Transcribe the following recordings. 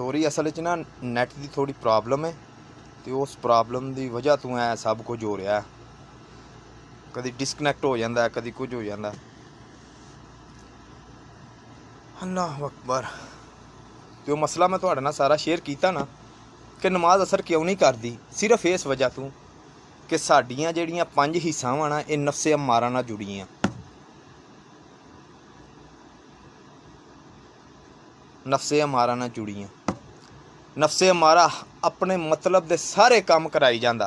Sorry असल च ना नैट की थोड़ी प्रॉब्लम है तो उस प्रॉब्लम की वजह तो ऐ सब कुछ हो रहा है। कभी डिसकनैक्ट हो जाता है, कभी कुछ हो जाता है। अल्लाह अकबर। तो मसला मैं तुहाडे नाल सारा शेयर किया ना कि नमाज असर क्यों नहीं करती, सिर्फ इस वजह तो कि साडियां जिहड़ियां 5 हिस्सावां ना ये नफ्से अम्मारा नाल जुड़ियां। नफ्से अम्मारा नाल जुड़ियां। नफ्से अम्मारा अपने मतलब दे सारे काम कराई जांदा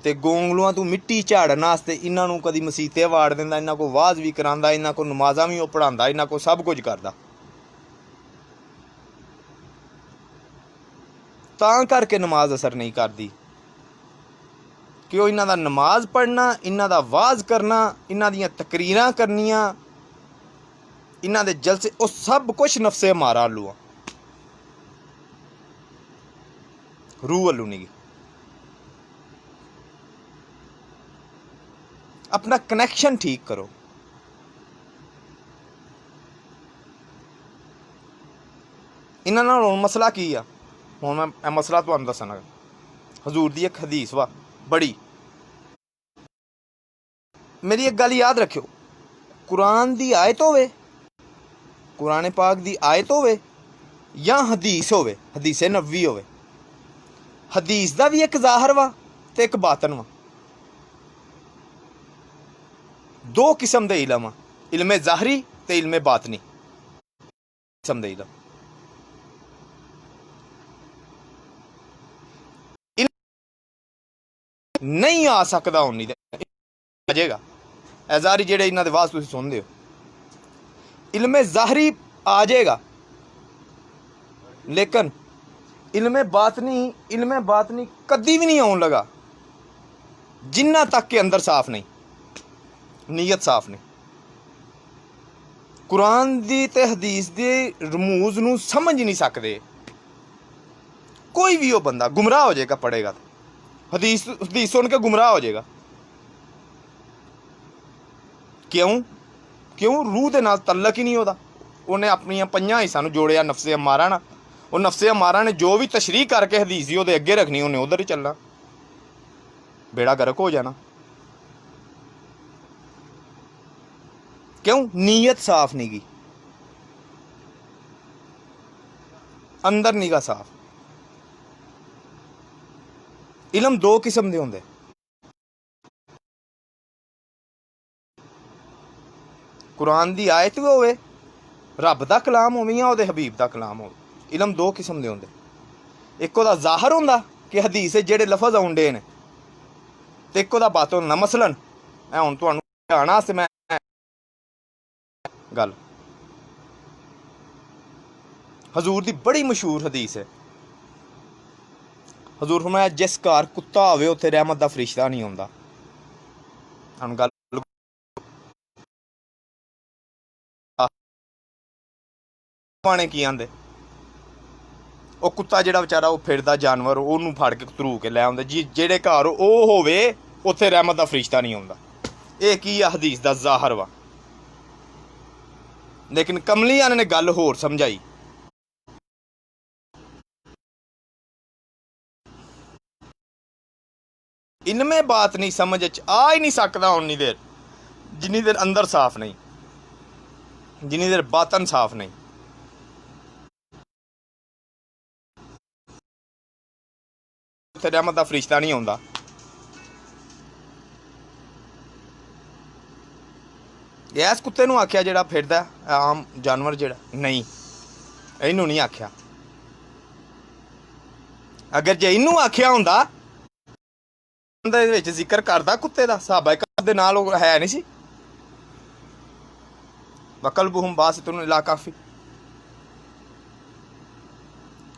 ते गोंगलुआं तू मिट्टी झाड़न वास्ते इन्हां नूं कदी मसीते वाड़ दिंदा, इन्हां को वाज भी करांदा, इन्हां को नमाज़ां भी पढ़ांदा, इन्हां को सब कुछ करदा। तां करके नमाज असर नहीं करती कि वो इन्हां दा नमाज पढ़ना, इन्हां दा वाज करना, इन्हां दियां तकरीरां करनियां, इन्हां दे जलसे, वो सब कुछ नफ्से अम्मारा अल्लू आ, रूह अल्लू नहीं। अपना कनैक्शन ठीक करो। इन्हां नाल हुण मसला की आ, हुण मैं मसला तुहानूं दस्सना। हजूर दी एक हदीस वा बड़ी, मेरी एक गल याद रखियो, कुरान दी आयत होवे, कुरान पाक दी आयत होवे या हदीस होवे, हदीसे नबवी होवे, हदीस दा भी एक ज़ाहिर वा ते एक बातन वा। दो किस्म दे इलम आ, इल्मे ज़ाहरी ते इल्मे बातनी किस्म दे इलम। नहीं आ सकदा उन्नी ते आ जाएगा। एजारी जेह्ड़े इन्हां दे वाज तुसीं सुनदे हो, इल्मे ज़ाहरी आ जाएगा, लेकिन इल्मे बातनी कदी भी नहीं आउन लगा जिन्ना तक के अंदर साफ नहीं, नीयत साफ नहीं। कुरान दी ते हदीस दे रमूज नूं समझ नहीं सकते। कोई भी हो बंदा गुमराह हो जाएगा पढ़ेगा तो, हदीस सुन के गुमराह हो जाएगा। क्यों? क्यों? रूह दे नाल तल्लक ही नहीं होता। उन्हें अपनियां 5 हिस्सां नूं जोड़िया नफ्से अम्मारा ना, वो नफ्से अम्मारा ने जो भी तशरीह करके हदीस दी ओहदे अगे रखनी, उन्हें उधर ही चलना, बेड़ा गर्क हो जाना। क्यों? नीयत साफ नहीं की, अंदर निगा साफ। इलम दो किस्म दे होंदे, कुरान दी आयत भी होवे, रब दा कलाम होवे या ओहदे हबीब दा कलाम होवे। इलम दो किस्म दे होंदे, एक ओहदा ज़ाहिर होंदा कि हदीस जेह्ड़े लफज औंदे ने, ते एक ओहदा बातन होंदा। मसलन मैं हुण तुहानूं समझाण आस्ते मैं गल, हजूर दी बड़ी मशहूर हदीस है। हजूर फरमाया जिस घर कुत्ता होवे उत्थे रहमत दा फरिश्ता नहीं आउंदा। हुण गल पाने की आंदे, ਉਹ ਕੁੱਤਾ ਜਿਹੜਾ ਵਿਚਾਰਾ ਉਹ ਫਿਰਦਾ ਜਾਨਵਰ, ਉਹਨੂੰ ਫੜ ਕੇ ਧਰੂ ਕੇ ਲੈ ਆਉਂਦੇ ਜੀ, ਜਿਹੜੇ ਘਰ ਉਹ ਹੋਵੇ ਉੱਥੇ ਰਹਿਮਤ ਦਾ ਫਰਿਸ਼ਤਾ ਨਹੀਂ ਆਉਂਦਾ। ਇਹ ਕੀ ਆ? ਹਦੀਸ ਦਾ ਜ਼ਾਹਰ ਵਾ। ਲੇਕਿਨ ਕਮਲੀਆਂ ਨੇ ਗੱਲ ਹੋਰ ਸਮਝਾਈ। ਇਨਮੇ ਬਾਤ ਨਹੀਂ ਸਮਝ ਚ ਆ ਹੀ ਨਹੀਂ ਸਕਦਾ ਉਨੀ ਦੇਰ ਜਿੰਨੀ ਦੇਰ ਅੰਦਰ ਸਾਫ਼ ਨਹੀਂ, ਜਿੰਨੀ ਦੇਰ ਬਾਤਨ ਸਾਫ਼ ਨਹੀਂ। ਉੱਥੇ ਰਹਿਮਤ ਦਾ ਫਰਿਸ਼ਤਾ ਨਹੀਂ ਆਉਂਦਾ। ਇਸ ਕੁੱਤੇ ਨੂੰ ਆਖਿਆ ਜਿਹੜਾ ਫਿਰਦਾ ਆਮ ਜਾਨਵਰ ਜਿਹੜਾ, ਨਹੀਂ ਇਹਨੂੰ ਨਹੀਂ ਆਖਿਆ। ਅਗਰ ਜੇ ਇਹਨੂੰ ਆਖਿਆ ਹੁੰਦਾ ਦੇ ਵਿੱਚ ਜ਼ਿਕਰ ਕਰਦਾ ਕੁੱਤੇ ਦਾ, ਸਹਾਬਾ ਦੇ ਨਾਲ ਉਹ ਹੈ ਨਹੀਂ ਸੀ। ਵਕਲਬੁਹੁਮ ਬਾਸਿਤੁਨ ਇਲਾ ਕਾਫੀ,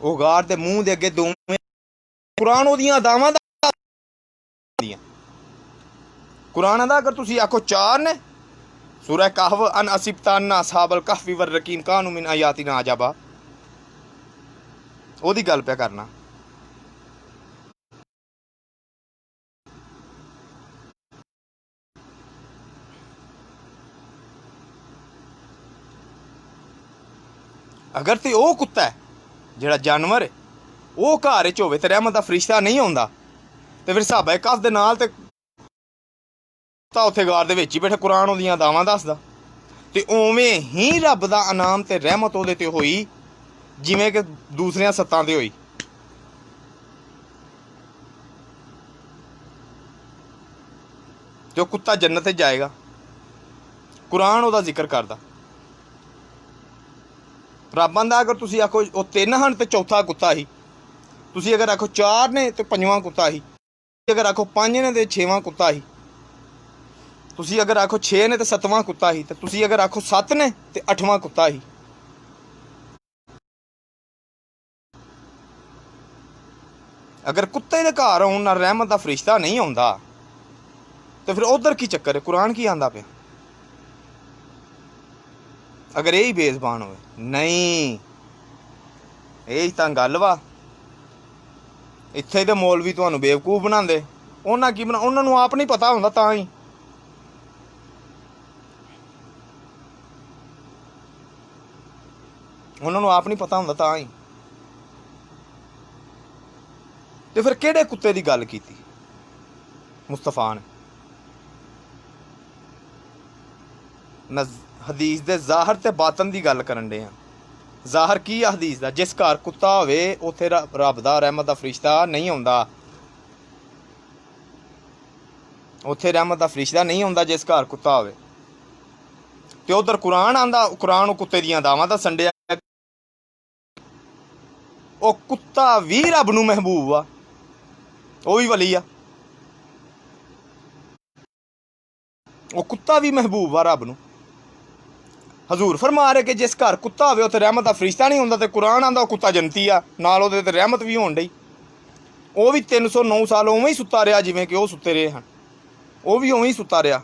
ਉਹ ਗਾਰ ਦੇ ਮੂੰਹ ਦੇ ਅੱਗੇ ਦੋਵੇਂ ਕੁਰਾਨ ਉਹਦੀਆਂ ਅਦਾਵਾਂ ਦਾ, ਕੁਰਾਨ ਦਾ ਅਗਰ ਤੁਸੀਂ ਆਖੋ 4 ਨੇ, सूरह कहफ अन असिबताना साबल कहफी वर रकीम कानू मिन आयातिना अजाबा, ओदी गल पे करना। अगर ते ओ कुत्ता है ਜਿਹੜਾ ਜਾਨਵਰ ਉਹ ਘਰ ਵਿੱਚ ਹੋਵੇ ਤੇ ਰਹਿਮਤ ਦਾ ਫਰਿਸ਼ਤਾ ਨਹੀਂ ਆਉਂਦਾ, ਤੇ ਫਿਰ ਸਾਹਬਾ ਕਹਫ ਦੇ ਨਾਲ ਤੇ ਤਾਂ ਉੱਥੇ ਗਾਰ ਦੇ ਵਿੱਚ ਹੀ ਬੈਠੇ ਕੁਰਾਨ ਉਹਦੀਆਂ ਦਾਵਾਂ ਦੱਸਦਾ। ਤੇ ਉਵੇਂ ਹੀ ਰੱਬ ਦਾ ਇਨਾਮ ਤੇ ਰਹਿਮਤ ਉਹਦੇ ਤੇ ਹੋਈ ਜਿਵੇਂ ਕਿ ਦੂਸਰੀਆਂ ਸੱਤਾਂ ਤੇ ਹੋਈ। ਤੇ ਉਹ ਕੁੱਤਾ ਜੰਨਤ 'ਚ ਜਾਏਗਾ, ਕੁਰਾਨ ਉਹਦਾ ਜ਼ਿਕਰ ਕਰਦਾ। ਰੱਬ ਆਂਦਾ ਅਗਰ ਤੁਸੀਂ ਆਖੋ ਉਹ 3 ਹਨ ਤੇ ਚੌਥਾ ਕੁੱਤਾ ਸੀ, ਤੁਸੀਂ ਅਗਰ ਆਖੋ 4 ਨੇ ਤੇ 5ਵਾਂ ਕੁੱਤਾ ਸੀ, ਅਗਰ ਆਖੋ 5 ਨੇ ਤੇ 6ਵਾਂ ਕੁੱਤਾ ਸੀ, ਤੁਸੀਂ ਅਗਰ ਆਖੋ 6 ਨੇ ਤੇ 7ਵਾਂ ਕੁੱਤਾ ਸੀ, ਤੇ ਤੁਸੀਂ ਅਗਰ ਆਖੋ 7 ਨੇ ਤੇ 8ਵਾਂ ਕੁੱਤਾ ਸੀ। ਅਗਰ ਕੁੱਤੇ ਦੇ ਘਰ ਆਉਣ ਨਾਲ ਰਹਿਮਤ ਦਾ ਫਰਿਸ਼ਤਾ ਨਹੀਂ ਆਉਂਦਾ ਤੇ ਫਿਰ ਉਧਰ ਕੀ ਚੱਕਰ ਹੈ? ਕੁਰਾਨ ਕੀ ਆਂਦਾ ਪਿਆ? ਅਗਰ ਇਹ ਹੀ ਬੇਜ਼ਬਾਨ ਹੋਵੇ, ਨਹੀਂ ਇਹ ਤਾਂ ਗੱਲ ਵਾ। ਇੱਥੇ ਦੇ ਮੌਲਵੀ ਤੁਹਾਨੂੰ ਬੇਵਕੂਫ ਬਣਾਉਂਦੇ, ਉਹਨਾਂ ਕੀ ਬਣਾ, ਉਹਨਾਂ ਨੂੰ ਆਪ ਨਹੀਂ ਪਤਾ ਹੁੰਦਾ, ਤਾਂ ਹੀ ਉਹਨਾਂ ਨੂੰ ਆਪ ਨਹੀਂ ਪਤਾ ਹੁੰਦਾ, ਤਾਂ ਹੀ। ਤੇ ਫਿਰ ਕਿਹੜੇ ਕੁੱਤੇ ਦੀ ਗੱਲ ਕੀਤੀ ਮੁਸਤਫਾ ਨੇ? ਮੈਂ ਹਦੀਸ ਦੇ ਜ਼ਾਹਰ ਤੇ ਬਾਤਨ ਦੀ ਗੱਲ ਕਰਨ ਡਿਆ। ਜ਼ਾਹਰ ਕੀ ਆ ਹਦੀਸ ਦਾ? ਜਿਸ ਘਰ ਕੁੱਤਾ ਹੋਵੇ ਉੱਥੇ ਰੱਬ ਦਾ ਰਹਿਮਤ ਦਾ ਫਰਿਸ਼ਤਾ ਨਹੀਂ ਆਉਂਦਾ, ਉੱਥੇ ਰਹਿਮਤ ਦਾ ਫਰਿਸ਼ਤਾ ਨਹੀਂ ਆਉਂਦਾ ਜਿਸ ਘਰ ਕੁੱਤਾ ਹੋਵੇ। ਤੇ ਉਧਰ ਕੁਰਾਨ ਆਂਦਾ, ਕੁਰਾਨ ਉਹ ਕੁੱਤੇ ਦੀਆਂ ਦਾਵਾਂ ਦੱਸਣ ਡਿਆ। ਉਹ ਕੁੱਤਾ ਵੀ ਰੱਬ ਨੂੰ ਮਹਿਬੂਬ ਆ, ਉਹ ਵੀ ਵਲੀ ਆ। ਉਹ ਕੁੱਤਾ ਵੀ ਮਹਿਬੂਬ ਆ ਰੱਬ ਨੂੰ। ਹਜ਼ੂਰ ਫਰਮਾ ਰਹੇ ਕਿ ਜਿਸ ਘਰ ਕੁੱਤਾ ਹੋਵੇ ਉੱਥੇ ਰਹਿਮਤ ਦਾ ਫਰਿਸ਼ਤਾ ਨਹੀਂ ਹੁੰਦਾ, ਤੇ ਕੁਰਾਨ ਆਂਦਾ ਉਹ ਕੁੱਤਾ ਜੰਨਤੀ ਆ, ਨਾਲ ਉਹਦੇ ਤੇ ਰਹਿਮਤ ਵੀ ਹੋਣ ਡਈ। ਉਹ ਵੀ 309 ਸਾਲ ਉਵੇਂ ਹੀ ਸੁੱਤਾ ਰਿਹਾ ਜਿਵੇਂ ਕਿ ਉਹ ਸੁੱਤੇ ਰਹੇ ਹਨ, ਉਹ ਵੀ ਉਵੇਂ ਹੀ ਸੁੱਤਾ ਰਿਹਾ।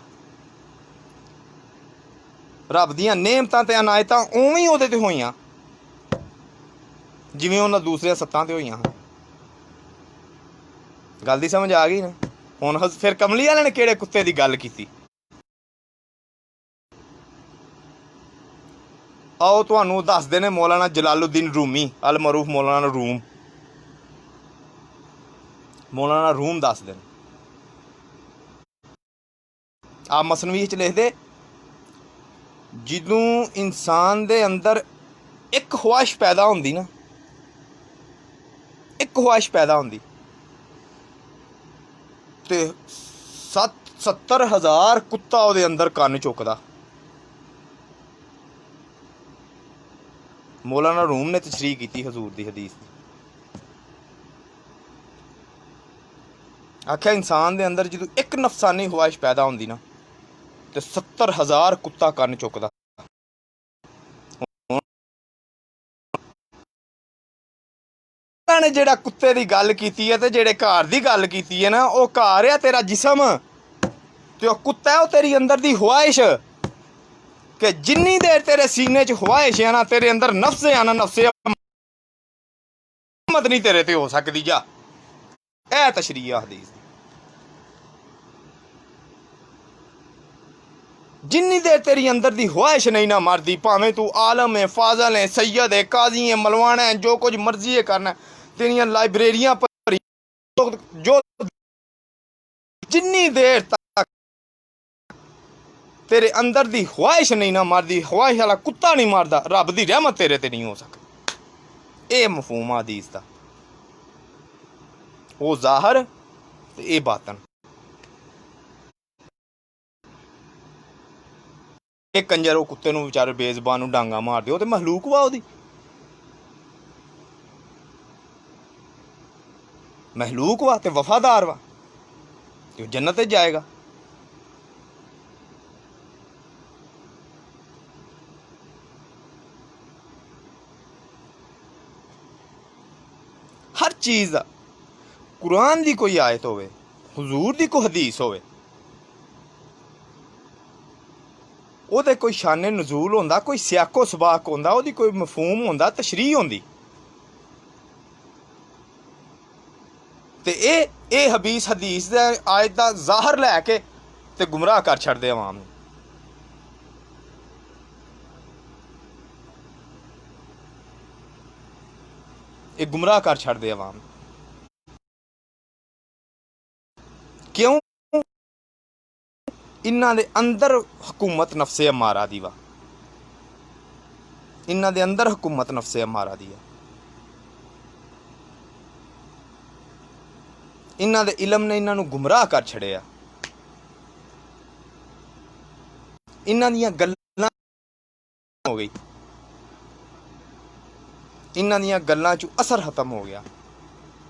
ਰੱਬ ਦੀਆਂ ਨੇਮਤਾਂ ਤੇ ਅਨਾਇਤਾਂ ਉਵੇਂ ਹੀ ਉਹਦੇ ਤੇ ਹੋਈਆਂ ਜਿਵੇਂ ਉਹਨਾਂ ਦੂਸਰੀਆਂ ਸੱਤਾਂ ਤੇ ਹੋਈਆਂ ਹਨ। ਗੱਲ ਦੀ ਸਮਝ ਆ ਗਈ ਨਾ? ਹੁਣ ਫਿਰ ਕਮਲੀ ਵਾਲਿਆਂ ਨੇ ਕਿਹੜੇ ਕੁੱਤੇ ਦੀ ਗੱਲ ਕੀਤੀ? ਆਓ ਤੁਹਾਨੂੰ ਦੱਸਦੇ ਨੇ ਮੌਲਾਨਾ ਜਲਾਲੁਦੀਨ ਰੂਮੀ, ਅਲ ਮਰੂਫ ਮੌਲਾਨਾ ਰੂਮ, ਮੌਲਾਨਾ ਰੂਮ ਦੱਸਦੇ ਨੇ। ਆਪ ਮਸਨਵੀ ਵਿੱਚ ਲਿਖਦੇ, ਜਦੋਂ ਇਨਸਾਨ ਦੇ ਅੰਦਰ ਇੱਕ ਖਵਾਇਸ਼ ਪੈਦਾ ਹੁੰਦੀ ਨਾ, ਇੱਕ ਖਵਾਇਸ਼ ਪੈਦਾ ਹੁੰਦੀ, ਤੇ 70,000 ਕੁੱਤਾ ਉਹਦੇ ਅੰਦਰ ਕੰਨ ਚੁੱਕਦਾ। ਮੌਲਾਨਾ ਰੂਮ ਨੇ ਤਸ਼ਰੀਹ ਕੀਤੀ ਹਜ਼ੂਰ ਦੀ ਹਦੀਸ ਦੀ। ਆਖਿਆ ਇਨਸਾਨ ਦੇ ਅੰਦਰ ਜਦੋਂ ਇੱਕ ਨਫਸਾਨੀ ਖਵਾਇਸ਼ ਪੈਦਾ ਹੁੰਦੀ ਨਾ, ਤੇ 70,000 ਕੁੱਤਾ ਕੰਨ ਚੁੱਕਦਾ। ਨੇ ਜਿਹੜਾ ਕੁੱਤੇ ਦੀ ਗੱਲ ਕੀਤੀ ਹੈ ਤੇ ਜਿਹੜੇ ਘਰ ਦੀ ਗੱਲ ਕੀਤੀ ਹੈ ਨਾ, ਉਹ ਘਰ ਆ ਤੇਰਾ ਜਿਸਮ, ਤੇ ਉਹ ਕੁੱਤਾ ਉਹ ਤੇਰੀ ਅੰਦਰ ਦੀ ਖਵਾਇਸ਼। ਕਿ ਜਿੰਨੀ ਦੇਰ ਤੇਰੇ ਸੀਨੇ 'ਚ ਖਵਾਇਸ਼ ਆ ਨਾ, ਤੇਰੇ ਅੰਦਰ ਨਫਸ ਆ ਨਾ, ਨਫਸੇ ਹਿੰਮਤ ਨਹੀਂ ਤੇਰੇ ਤੇ ਹੋ ਸਕਦੀ। ਜਾ ਇਹ ਤਸ਼ਰੀਹ ਆ ਹਦੀਸ ਦੀ। ਜਿੰਨੀ ਦੇਰ ਤੇਰੀ ਅੰਦਰ ਦੀ ਖਵਾਇਸ਼ ਨਹੀਂ ਨਾ ਮਰਦੀ, ਭਾਵੇਂ ਤੂੰ ਆਲਮ ਹੈ, ਫਾਜ਼ਲ ਹੈ, ਸੈयद ਹੈ, ਕਾਜ਼ੀ ਹੈ, ਮਲਵਾਣਾ ਹੈ, ਜੋ ਕੁਝ ਮਰਜ਼ੀ ਹੈ ਕਰਨਾ, तेरियां लाइब्रेरियां भरी, जो जिन्नी देर तक तेरे अंदर दी ख्वाहिश नहीं ना मरदी, ख्वाहिश वाला कुत्ता नहीं मरदा, रब दी रहमत तेरे ते नहीं हो सकती। ये मफहूम हदीस दा, वो ज़ाहिर ते ये बातन। एक कंजर वो कुत्ते नूं विचारे बेज़बान नूं डांगा मार दे, वो ते महलूक वा, ओदी महलूक वा ते वफादार वा, जो जन्नत जाएगा। हर चीज़ कुरान की कोई आयत होवे, हुजूर की कोई हदीस होवे, ओहदे कोई शाने नजूल होंदा, कोई सियाको सबाक होंदा, ओहदी कोई मफहूम होंदा, तशरीह होंदी। ते ए हदीस दे आयत दा ज़ाहिर लैके ते गुमराह कर छड़दे अवाम नूं। ये गुमराह कर छड़दे अवाम। क्यों? इन्हां दे अंदर हुकूमत नफ्से अमारा दी वा, इन्हां दे अंदर हुकूमत नफ्से अमारा दी है। इन्हां दे इलम ने इन्हां नूं गुमराह कर छड़िया। इन्हां दियां गल्लां हो गई, इन्हां दियां गल्लां चों असर खत्म हो गया।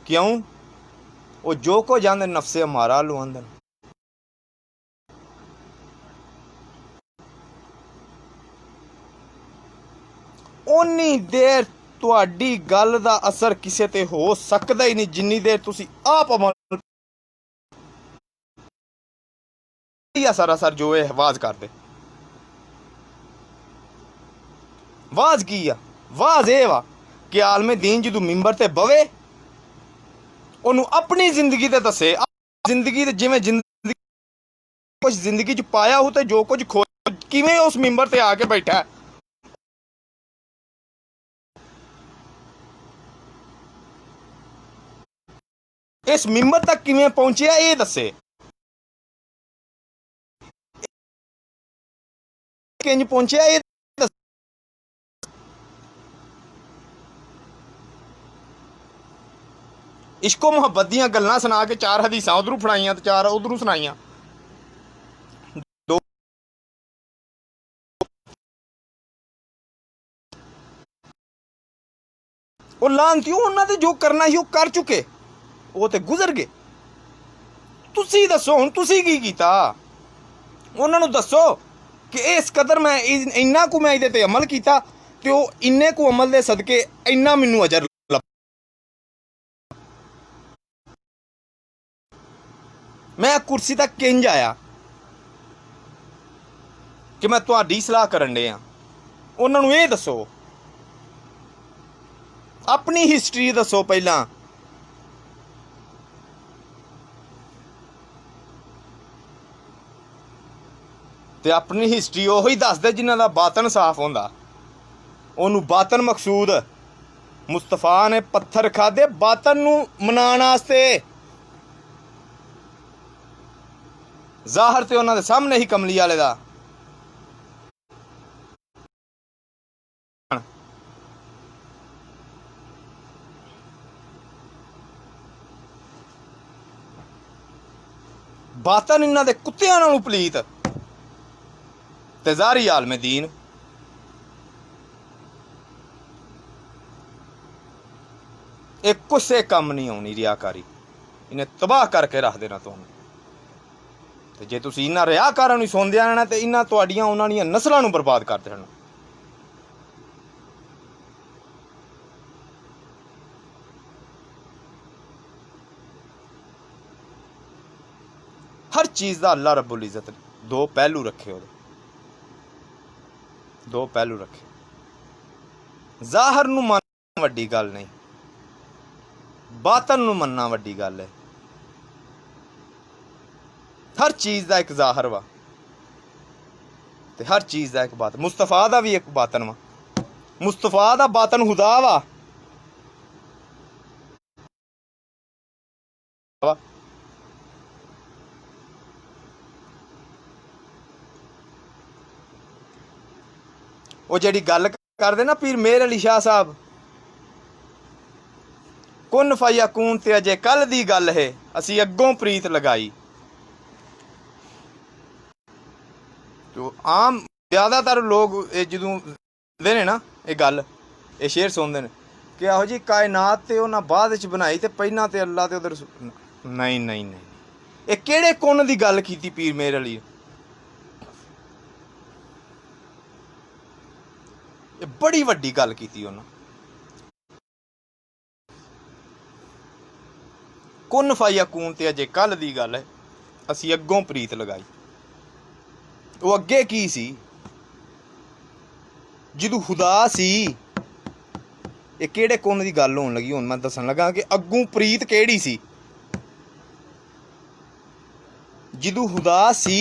क्यों? वो जो कुछ आंदे नफ्से अमारा लो आंदे। उन्नी देर तुहाडी गल दा असर किसे ते हो सकदा ही नहीं जिन्नी देर तुसी आप अमल सरासर जो है वाज कर दे। वाज की आ? वाज ये वा कि आलमे दीन जदों मिंबर ते बवे ओनू अपनी जिंदगी ते दसे, जिंदगी ते जिवें जिंदगी कुछ जिंदगी च पाया हो ते जो कुछ खो किवें उस मिंबर ते आके बैठा है। इस मिंबर तक किवें पहुंचे ये दसे, किंज पहुंचे ये दसे। इश्को मुहब्बत दियां गल्लां सुना के चार हदीसां उधरों फड़ाइयां ते चार उधरों सुनाइयां। दो ਉਹ ਲਾਂਤੀ ਉਹਨਾਂ ਤੇ ਜੋ ਕਰਨਾ ਸੀ ਉਹ ਕਰ ਚੁੱਕੇ, ਉਹ ਤੇ ਗੁਜ਼ਰ ਗਏ। ਤੁਸੀਂ ਦੱਸੋ ਹੁਣ ਤੁਸੀਂ ਕੀ ਕੀਤਾ? ਉਹਨਾਂ ਨੂੰ ਦੱਸੋ ਕਿ ਇਸ ਕਦਰ ਮੈਂ ਇੰਨਾ ਕੁ ਮੈਂ ਇਹਦੇ ਤੇ ਅਮਲ ਕੀਤਾ ਤੇ ਉਹ ਇੰਨੇ ਕੁ ਅਮਲ ਦੇ ਸਦਕੇ ਇੰਨਾ ਮੈਨੂੰ ਅਜਰ। ਮੈਂ ਕੁਰਸੀ ਤੱਕ ਕਿੰਜ ਆਇਆ ਕਿ ਮੈਂ ਤੁਹਾਡੀ ਸਲਾਹ ਕਰਨ ਡਿਆ। ਉਹਨਾਂ ਨੂੰ ਇਹ ਦੱਸੋ, अपनी हिस्टरी दसो पहला। ते अपनी हिस्टरी ओही दस दे जिन्हां दा बातन साफ होंदा। ओनू बातन मकसूद मुस्तफा ने पत्थर खादे बातन नू मनाण वास्ते। ज़ाहिर ते उन्हां दे सामने ही कमली वाले दा। बातन इन्हां दे कुत्तियां नालों पलीत ते ज़ाहिरी आलमे दीन। एक कुछ कम नहीं आनी रियाकारी, इन्हें तबाह करके रख देना तुहानूं। ते जे तुसीं इन्हां रियाकारां नूं सुनदे रहना ते इन्हां तुहाडियां उन्हां दियां नस्लां नूं बर्बाद कर देना। हर चीज़ का अल्लाह रब्बुल इज़्ज़त दो पहलू रखे, वो दो पहलू रखे। ज़ाहिर नूं मनना वड्डी गल नहीं, बातन नूं मनना वड्डी गल है। हर चीज़ का एक ज़ाहिर वा ते हर चीज़ का एक बातन। मुस्तफा का भी एक बातन वा, मुस्तफा का बातन खुदा वा। वो जिहड़ी गल करदे ना पीर मेहर अली शाह साहब, कुन फयकून ते अजे कल दी गल है असी अगों प्रीत लगाई। तो आम ज़्यादातर लोग जदों सुनदे ने ना ये गल, ये शेर सुनदे ने कि आहो जी कायनात ते उन्हां बाद च बनाई ते पहिलां ते अल्लाह ते उधर। नहीं नहीं नहीं, ये किहड़े कुन दी गल कीती पीर मेहर अली? ये बड़ी वड्डी गल कीती उन्हां। कुन फयकून ते अजे कल दी गल है असी अगों प्रीत लगाई। वो अगे की सी जदों खुदा सी। ये किहड़े कुन दी गल होण लगी? हुण मैं दस्सण लगा कि अगों प्रीत किहड़ी सी। जदों खुदा सी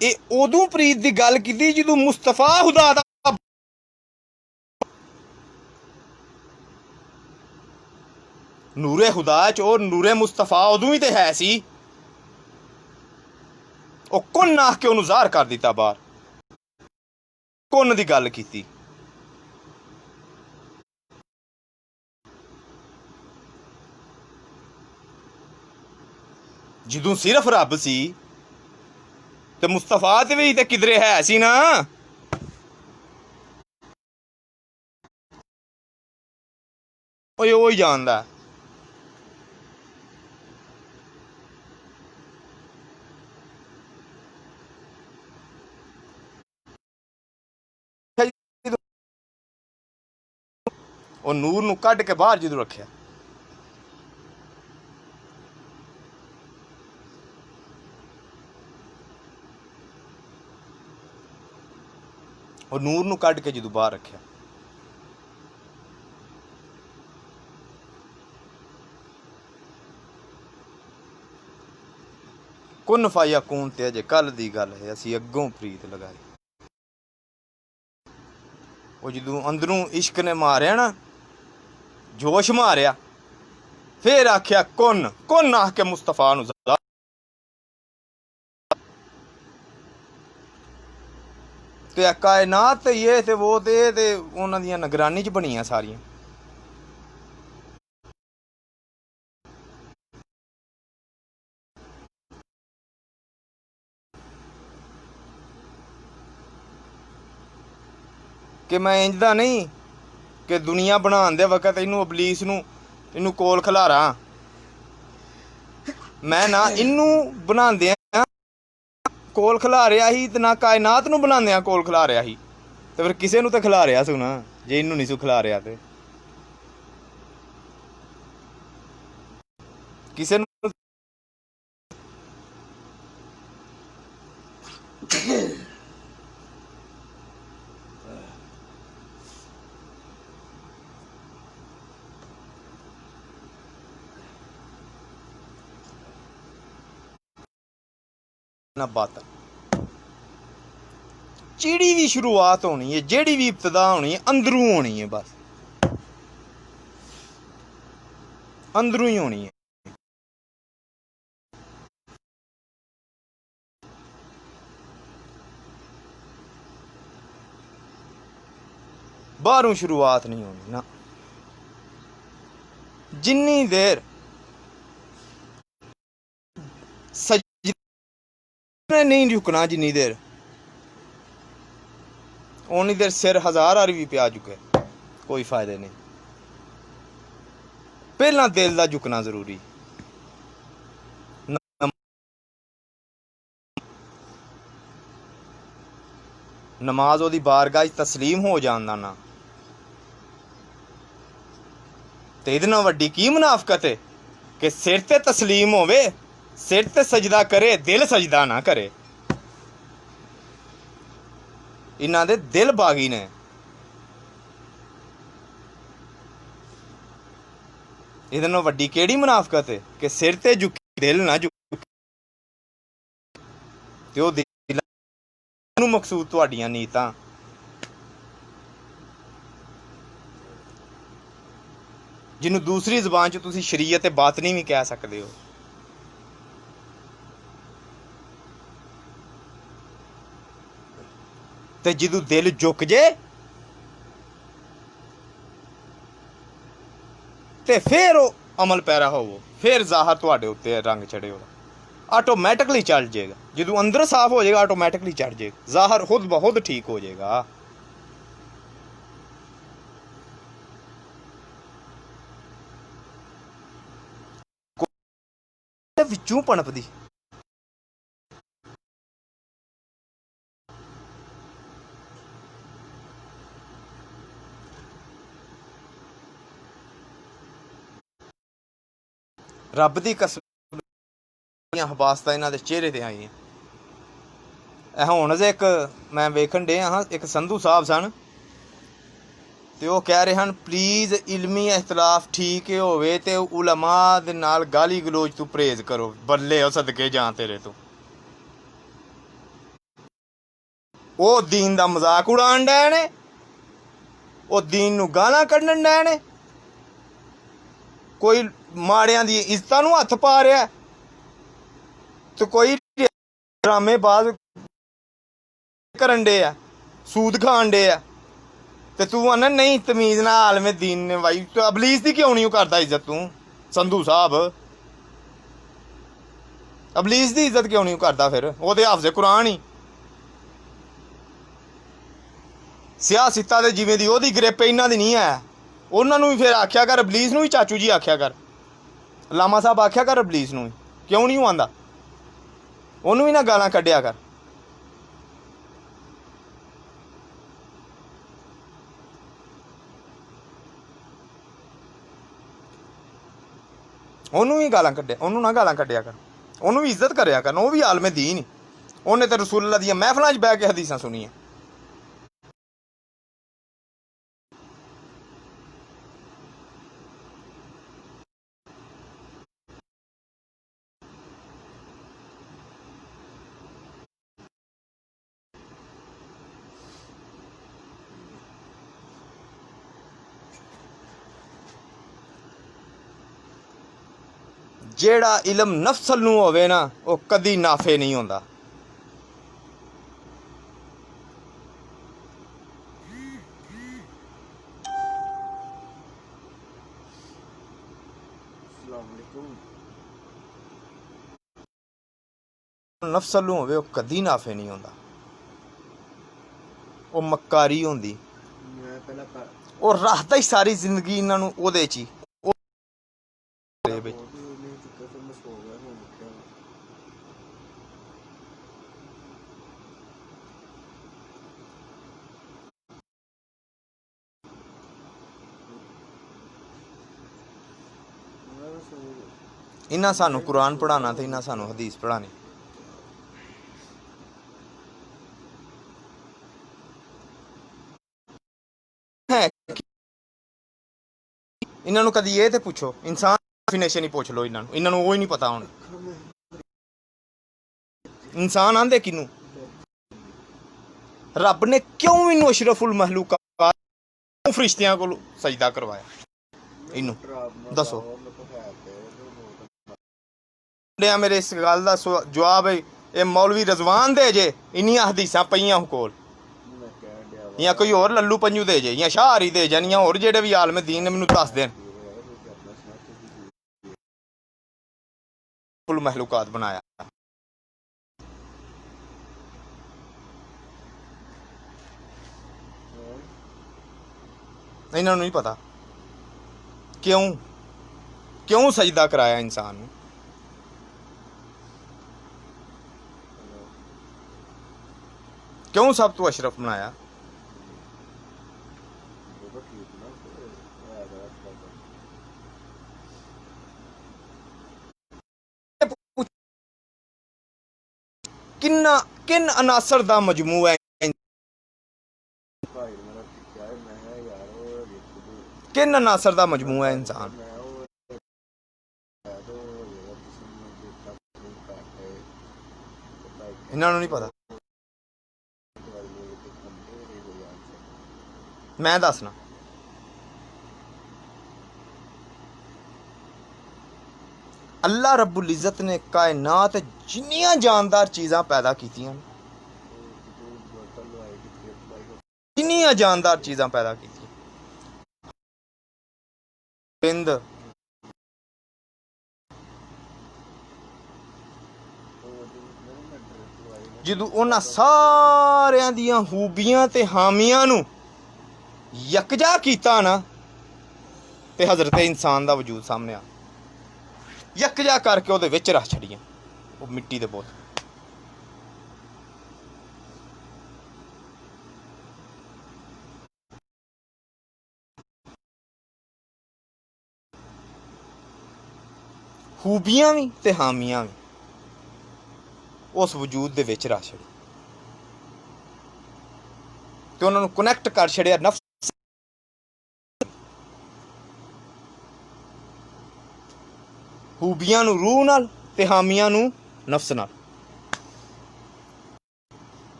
ये उदों प्रीत दी गल कीती जदों मुस्तफा खुदा दा। ਨੂਰੇ ਖੁਦਾ ਚ ਉਹ ਨੂਰੇ ਮੁਸਤਫਾ ਉਦੋਂ ਹੀ ਤੇ ਹੈ ਸੀ। ਉਹ ਕੁੰਨ ਆਖ ਕੇ ਉਹਨੂੰ ਜ਼ਾਹਰ ਕਰ ਦਿੱਤਾ ਬਾਹਰ, ਕੁੰਨ ਦੀ ਗੱਲ ਕੀਤੀ। ਜਦੋਂ ਸਿਰਫ ਰੱਬ ਸੀ ਤੇ ਮੁਸਤਫਾ ਤੇ ਵੀ ਤੇ ਕਿਧਰੇ ਹੈ ਸੀ ਨਾ। ਉਹ ਹੀ ਜਾਣਦਾ। ਉਹ ਨੂਰ ਨੂੰ ਕੱਢ ਕੇ ਬਾਹਰ ਜਦੋਂ ਰੱਖਿਆ, ਉਹ ਨੂਰ ਨੂੰ ਕੱਢ ਕੇ ਜਦੋਂ ਬਾਹਰ ਰੱਖਿਆ, ਕੁਨ ਫਾਇਆ ਕੂਨ ਤੇ ਅਜੇ ਕੱਲ ਦੀ ਗੱਲ ਹੈ, ਅਸੀਂ ਅੱਗੋਂ ਪ੍ਰੀਤ ਲਗਾਈ। ਉਹ ਜਦੋਂ ਅੰਦਰੋਂ ਇਸ਼ਕ ਨੇ ਮਾਰਿਆ ਨਾ, ਜੋਸ਼ ਮਾਰਿਆ, ਫੇਰ ਆਖਿਆ ਕੁਨ ਕੁਨ ਆਖ ਕੇ ਮੁਸਤਫਾ ਨੂੰ ਤੇ ਕਾਇਨਾਤ ਤੇ ਇਹ ਤੇ ਉਹ ਤੇ ਉਹਨਾਂ ਦੀਆਂ ਨਿਗਰਾਨੀ ਚ ਬਣੀਆਂ ਸਾਰੀਆਂ। ਕਿ ਮੈਂ ਇੰਜਦਾ ਨਹੀਂ ਕਿ ਦੁਨੀਆ ਬਣਾਉਣ ਦੇ ਵਕਤ ਇਹਨੂੰ ਇਬਲੀਸ ਨੂੰ ਇਹਨੂੰ ਕੋਲ ਖਿਲਾਰਾਂ। ਮੈਂ ਨਾ ਇਹਨੂੰ ਬਣਾਉਂਦਿਆਂ ਕੋਲ ਖਿਲਾ ਰਿਹਾ ਸੀ ਤੇ ਨਾ ਕਾਇਨਾਤ ਨੂੰ ਬਣਾਉਂਦਿਆਂ ਕੋਲ ਖਿਲਾ ਰਿਹਾ ਸੀ। ਤੇ ਫਿਰ ਕਿਸੇ ਨੂੰ ਤਾਂ ਖਿਲਾ ਰਿਹਾ ਸੀ ਨਾ, ਜੇ ਇਹਨੂੰ ਨਹੀਂ ਸੀ ਖਿਲਾ ਰਿਹਾ ਤੇ ਕਿਸੇ ਨੂੰ। ਨਾ ਬਾਤ ਜਿਹੜੀ ਵੀ ਸ਼ੁਰੂਆਤ ਹੋਣੀ ਹੈ, ਜਿਹੜੀ ਵੀ ਇਬਤਦਾ ਹੋਣੀ ਹੈ, ਅੰਦਰੋਂ ਹੋਣੀ ਹੈ। ਬਸ ਅੰਦਰੋਂ ਹੀ ਹੋਣੀ ਹੈ। ਬਾਹਰੋਂ ਸ਼ੁਰੂਆਤ ਨਹੀਂ ਹੋਣੀ ਨਾ। ਜਿੰਨੀ ਦੇਰ नहीं झुकना, जिन्नी देर उन्नी देर सिर 1000 बार भी पिया चुके, कोई फायदे नहीं। पहला दिल का झुकना जरूरी। नमाज ओदी बारगाह तस्लीम हो जाना ना, ते इहदे नाल वड्डी की मुनाफकत है कि सिर ते तस्लीम होवे, सिर ते सजदा करे, दिल सजदा ना करे। इन्हां दे दिल बागी ने। इहदे नाल वड्डी केड़ी मुनाफकत है कि सिर ते झुकी दिल ना झुके। ते ओह दिल नूं मकसूद तुहाडीआं नीयतां जिन्हों दूसरी ज़बान च तुसीं शरीयत ते बातनी भी कह सकदे हो। ते जदों दिल झुक जे ते फिर अमल पैरा होवो, फिर ज़ाहर तुहाडे उत्ते रंग चढ़े हो, आटोमैटिकली चढ़ जाएगा। जदों अंदर साफ हो जाएगा आटोमैटिकली चढ़ जाएगा, ज़ाहर खुद ब खुद ठीक हो जाएगा। विचों पनपदी रब की कसम हबासता इन्हां दे चेहरे ते आई है। हुण जे एक मैं वेखण डे हाँ, एक संधू साहब सन ते वो कह रहे हैं प्लीज़ इलमी इख्तलाफ ठीक होवे ते उलमा दे नाल गाली गलोच तू परहेज करो, बल्ले हो सदके जां तेरे तो। वो दीन दा मजाक उड़ान डे ने, वो दीन नू गालां कड्ढन डे ने। कोई ਮਾੜਿਆਂ ਦੀ ਇੱਜ਼ਤਾਂ ਨੂੰ ਹੱਥ ਪਾ ਰਿਹਾ ਤੇ ਕੋਈ ਡਰਾਮੇਬਾਜ਼ ਕਰਨ ਡੇ ਆ, ਸੂਦ ਖਾਣ ਡੇ ਆ, ਤੇ ਤੂੰ ਆਨਾ ਨਹੀਂ ਤਮੀਜ਼ ਨਾਲ ਆਲਮੇ ਦੀਨ ਨੇ ਵਾਈ ਅਬਲੀਸ ਦੀ ਕਿਉਂ ਨਹੀਂ ਕਰਦਾ ਇੱਜ਼ਤ ਤੂੰ ਸੰਧੂ ਸਾਹਿਬ? ਅਬਲੀਸ ਦੀ ਇੱਜ਼ਤ ਕਿਉਂ ਨਹੀਂ ਕਰਦਾ? ਫਿਰ ਉਹਦੇ ਹਾਫਜ਼ੇ ਕੁਰਾਨ ਹੀ ਸਿਆਸਤਾਂ ਦੇ ਜਿਵੇਂ ਦੀ ਉਹਦੀ ਗ੍ਰਿਪ ਇਹਨਾਂ ਦੀ ਨਹੀਂ ਹੈ। ਉਹਨਾਂ ਨੂੰ ਵੀ ਫਿਰ ਆਖਿਆ ਕਰ, ਅਬਲੀਸ ਨੂੰ ਵੀ ਚਾਚੂ ਜੀ ਆਖਿਆ ਕਰ, ਲਾਮਾ ਸਾਹਿਬ ਆਖਿਆ ਕਰ ਅਬਲੀਸ ਨੂੰ ਵੀ, ਕਿਉਂ ਨਹੀਂ ਆਉਂਦਾ? ਉਹਨੂੰ ਵੀ ਨਾ ਗਾਲਾਂ ਕੱਢਿਆ ਕਰ। ਉਹਨੂੰ ਵੀ ਗਾਲਾਂ ਕੱਢਿਆ, ਉਹਨੂੰ ਨਾ ਗਾਲਾਂ ਕੱਢਿਆ ਕਰ, ਉਹਨੂੰ ਵੀ ਇੱਜ਼ਤ ਕਰਿਆ ਕਰ। ਉਹ ਵੀ ਆਲਮੇ ਦੀਨ ਹੀ, ਉਹਨੇ ਤੇ ਰਸੂਲ ਅੱਲਾਹ ਦੀਆਂ ਮਹਿਫਲਾਂ 'ਚ ਬਹਿ ਕੇ ਹਦੀਸਾਂ ਸੁਣੀਆਂ। ਜਿਹੜਾ ਇਲਮ ਨਫਸਲ ਨੂੰ ਹੋਵੇ ਨਾ ਉਹ ਕਦੀ ਨਾਫੇ ਨਹੀਂ ਹੁੰਦਾ। ਨਫਸਲ ਨੂੰ ਹੋਵੇ ਉਹ ਕਦੀ ਨਾਫੇ ਨਹੀਂ ਹੁੰਦਾ, ਉਹ ਮੱਕਾਰੀ ਹੁੰਦੀ। ਉਹ ਰੱਖਦਾ ਹੀ ਸਾਰੀ ਜ਼ਿੰਦਗੀ ਇਹਨਾਂ ਨੂੰ ਉਹਦੇ 'ਚ ਹੀ। ਇਹਨਾਂ ਸਾਨੂੰ ਕੁਰਾਨ ਪੜ੍ਹਾਉਣਾ ਤੇ ਇਹਨਾਂ ਸਾਨੂੰ ਹਦੀਸ ਪੜ੍ਹਾਉਣੀ। ਹੈ ਇਹਨਾਂ ਨੂੰ ਕਦੀ ਇਹ ਤੇ ਪੁੱਛੋ, ਇਨਸਾਨ ਡੈਫੀਨੇਸ਼ਨ ਹੀ ਪੁੱਛ ਲਓ ਇਹਨਾਂ ਨੂੰ, ਇਹਨਾਂ ਨੂੰ ਉਹ ਹੀ ਨਹੀਂ ਪਤਾ। ਹੁਣ ਇਨਸਾਨ ਆਂਦੇ ਕਿਹਨੂੰ? ਰੱਬ ਨੇ ਕਿਉਂ ਇਹਨੂੰ ਅਸ਼ਰਫੁਲ ਮਖਲੂਕਾਤ ਫਰਿਸ਼ਤਿਆਂ ਕੋਲ ਸਜਦਾ ਕਰਵਾਇਆ? ਇਹਨੂੰ ਦੱਸੋ। ਮੇਰੇ ਇਸ ਗੱਲ ਦਾ ਜਵਾਬ ਹੈ ਇਹ ਮੌਲਵੀ ਰਜ਼ਵਾਨ ਦੇ ਜੇ, ਇੰਨੀਆਂ ਹਦੀਸਾਂ ਪਈਆਂ ਕੋਲ, ਜਾਂ ਕੋਈ ਹੋਰ ਲੱਲੂ ਪੰਜੂ ਦੇ ਜੇ, ਜਾਂ ਸ਼ਾਹਰੀ ਦੇ ਜਾਣ, ਜਾਂ ਹੋਰ ਜਿਹੜੇ ਵੀ ਆਲਮ ਦੀਨ ਨੇ ਮੈਨੂੰ ਦੱਸ ਦੇਣ ਫੁੱਲ ਮਖਲੂਕਾਤ ਬਣਾਇਆ। ਇਹਨਾਂ ਨੂੰ ਨਹੀਂ ਪਤਾ ਕਿਉਂ ਸਜਦਾ ਕਰਾਇਆ ਇਨਸਾਨ ਨੂੰ। ਕਿਉਂ ਸਭ ਤੋਂ ਅਸ਼ਰਫ ਬਣਾਇਆ? ਕਿਨ ਅਨਾਸਰ ਦਾ ਮਜਮੂ ਹੈ? ਕਿਨ ਅਨਾਸਰ ਦਾ ਮਜਮੂ ਹੈ ਇਨਸਾਨ? ਇਹਨਾਂ ਨੂੰ ਨਹੀਂ ਪਤਾ। ਮੈਂ ਦੱਸਣਾ, ਅੱਲਾ ਰੱਬੁਲ ਇੱਜ਼ਤ ਨੇ ਕਾਇਨਾਤ ਜਿੰਨੀਆਂ ਜਾਨਦਾਰ ਚੀਜ਼ਾਂ ਪੈਦਾ ਕੀਤੀਆਂ, ਜਿੰਨੀਆਂ ਜਾਨਦਾਰ ਚੀਜ਼ਾਂ ਪੈਦਾ ਕੀਤੀਆਂ, ਪਿੰਡ ਜਦੋਂ ਉਹਨਾਂ ਸਾਰਿਆਂ ਦੀਆਂ ਖੂਬੀਆਂ ਤੇ ਹਾਮੀਆਂ ਨੂੰ ਯਕਜਾ ਕੀਤਾ ਨਾ, ਤੇ ਹਜ਼ਰਤ ਇਨਸਾਨ ਦਾ ਵਜੂਦ ਸਾਹਮਣੇ ਆ, ਯਕਜਾ ਕਰਕੇ ਉਹਦੇ ਵਿੱਚ ਰੱਖ ਛੜੀਆਂ ਉਹ ਮਿੱਟੀ ਦੇ ਬੋਲ। ਖੂਬੀਆਂ ਵੀ ਤੇ ਹਾਮੀਆਂ ਵੀ ਉਸ ਵਜੂਦ ਦੇ ਵਿੱਚ ਰੱਖ ਛੜੀ ਤੇ ਉਹਨਾਂ ਨੂੰ ਕਨੈਕਟ ਕਰ ਛੜਿਆ ਨਫਸ। ਖੂਬੀਆਂ ਨੂੰ ਰੂਹ ਨਾਲ ਤੇ ਹਾਮੀਆਂ ਨੂੰ ਨਫਸ ਨਾਲ।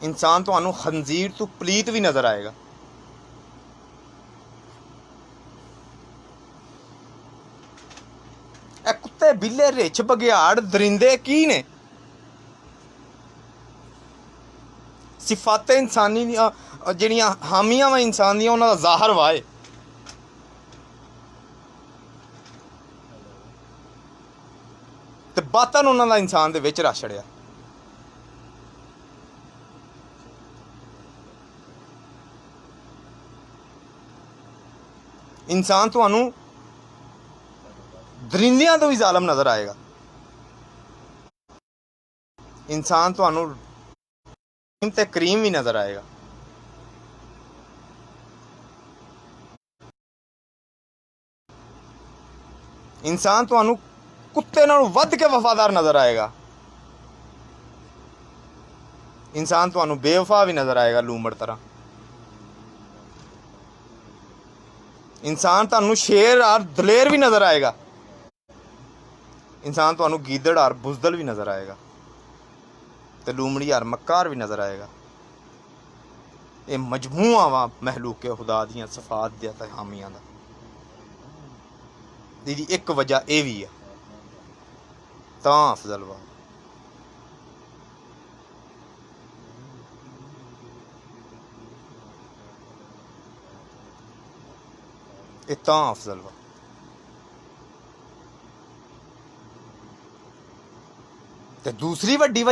ਇਨਸਾਨ ਤੁਹਾਨੂੰ ਖੰਜ਼ੀਰ ਤੋਂ ਪਲੀਤ ਵੀ ਨਜ਼ਰ ਆਏਗਾ, ਇਹ ਕੁੱਤੇ ਬਿੱਲੇ ਰਿੱਛ ਬਘਿਆੜ ਦਰਿੰਦੇ ਕੀ ਨੇ? ਸਿਫਾਤੇ ਇਨਸਾਨੀ ਦੀਆਂ ਜਿਹੜੀਆਂ ਹਾਮੀਆਂ ਵਾ ਇਨਸਾਨ ਦੀਆਂ, ਉਹਨਾਂ ਦਾ ਜ਼ਾਹਰ ਵਾਏ। ਤੇ ਬਾਤਾਂ ਨੂੰ ਉਹਨਾਂ ਦਾ ਇਨਸਾਨ ਦੇ ਵਿੱਚ ਰਚ ਛੜਿਆ। ਇਨਸਾਨ ਤੁਹਾਨੂੰ ਦਰਿੰਦਿਆਂ ਤੋਂ ਵੀ ਜ਼ਾਲਮ ਨਜ਼ਰ ਆਏਗਾ। ਇਨਸਾਨ ਤੁਹਾਨੂੰ ਤੇ ਕਰੀਮ ਵੀ ਨਜ਼ਰ ਆਏਗਾ। ਇਨਸਾਨ ਤੁਹਾਨੂੰ ਕੁੱਤੇ ਨਾਲੋਂ ਵੱਧ ਕੇ ਵਫਾਦਾਰ ਨਜ਼ਰ ਆਏਗਾ। ਇਨਸਾਨ ਤੁਹਾਨੂੰ ਬੇਵਫਾ ਵੀ ਨਜ਼ਰ ਆਏਗਾ, ਲੂਮੜ ਤਰ੍ਹਾਂ। ਇਨਸਾਨ ਤੁਹਾਨੂੰ ਸ਼ੇਰ ਔਰ ਦਲੇਰ ਵੀ ਨਜ਼ਰ ਆਏਗਾ। ਇਨਸਾਨ ਤੁਹਾਨੂੰ ਗੀਦੜ ਔਰ ਬੁਜ਼ਦਲ ਵੀ ਨਜ਼ਰ ਆਏਗਾ, ਤੇ ਲੂਮੜੀ ਔਰ ਮੱਕਾਰ ਵੀ ਨਜ਼ਰ ਆਏਗਾ। ਇਹ ਮਜਮੂਆ ਵਾ ਮਹਿਲੂਕੇ ਖੁਦਾ ਦੀਆਂ ਸਫਾਤ ਦੇ ਤੇ ਹਾਮੀਆਂ ਦਾ। ਇਹਦੀ ਇੱਕ ਵਜ੍ਹਾ ਇਹ ਵੀ ਆ, ਤਾਂ ਅਫਜ਼ਲ ਵਾ। ਇਹ ਤਾਂ ਅਫਜ਼ਲ ਵਾ। ਤੇ ਦੂਸਰੀ ਵੱਡੀ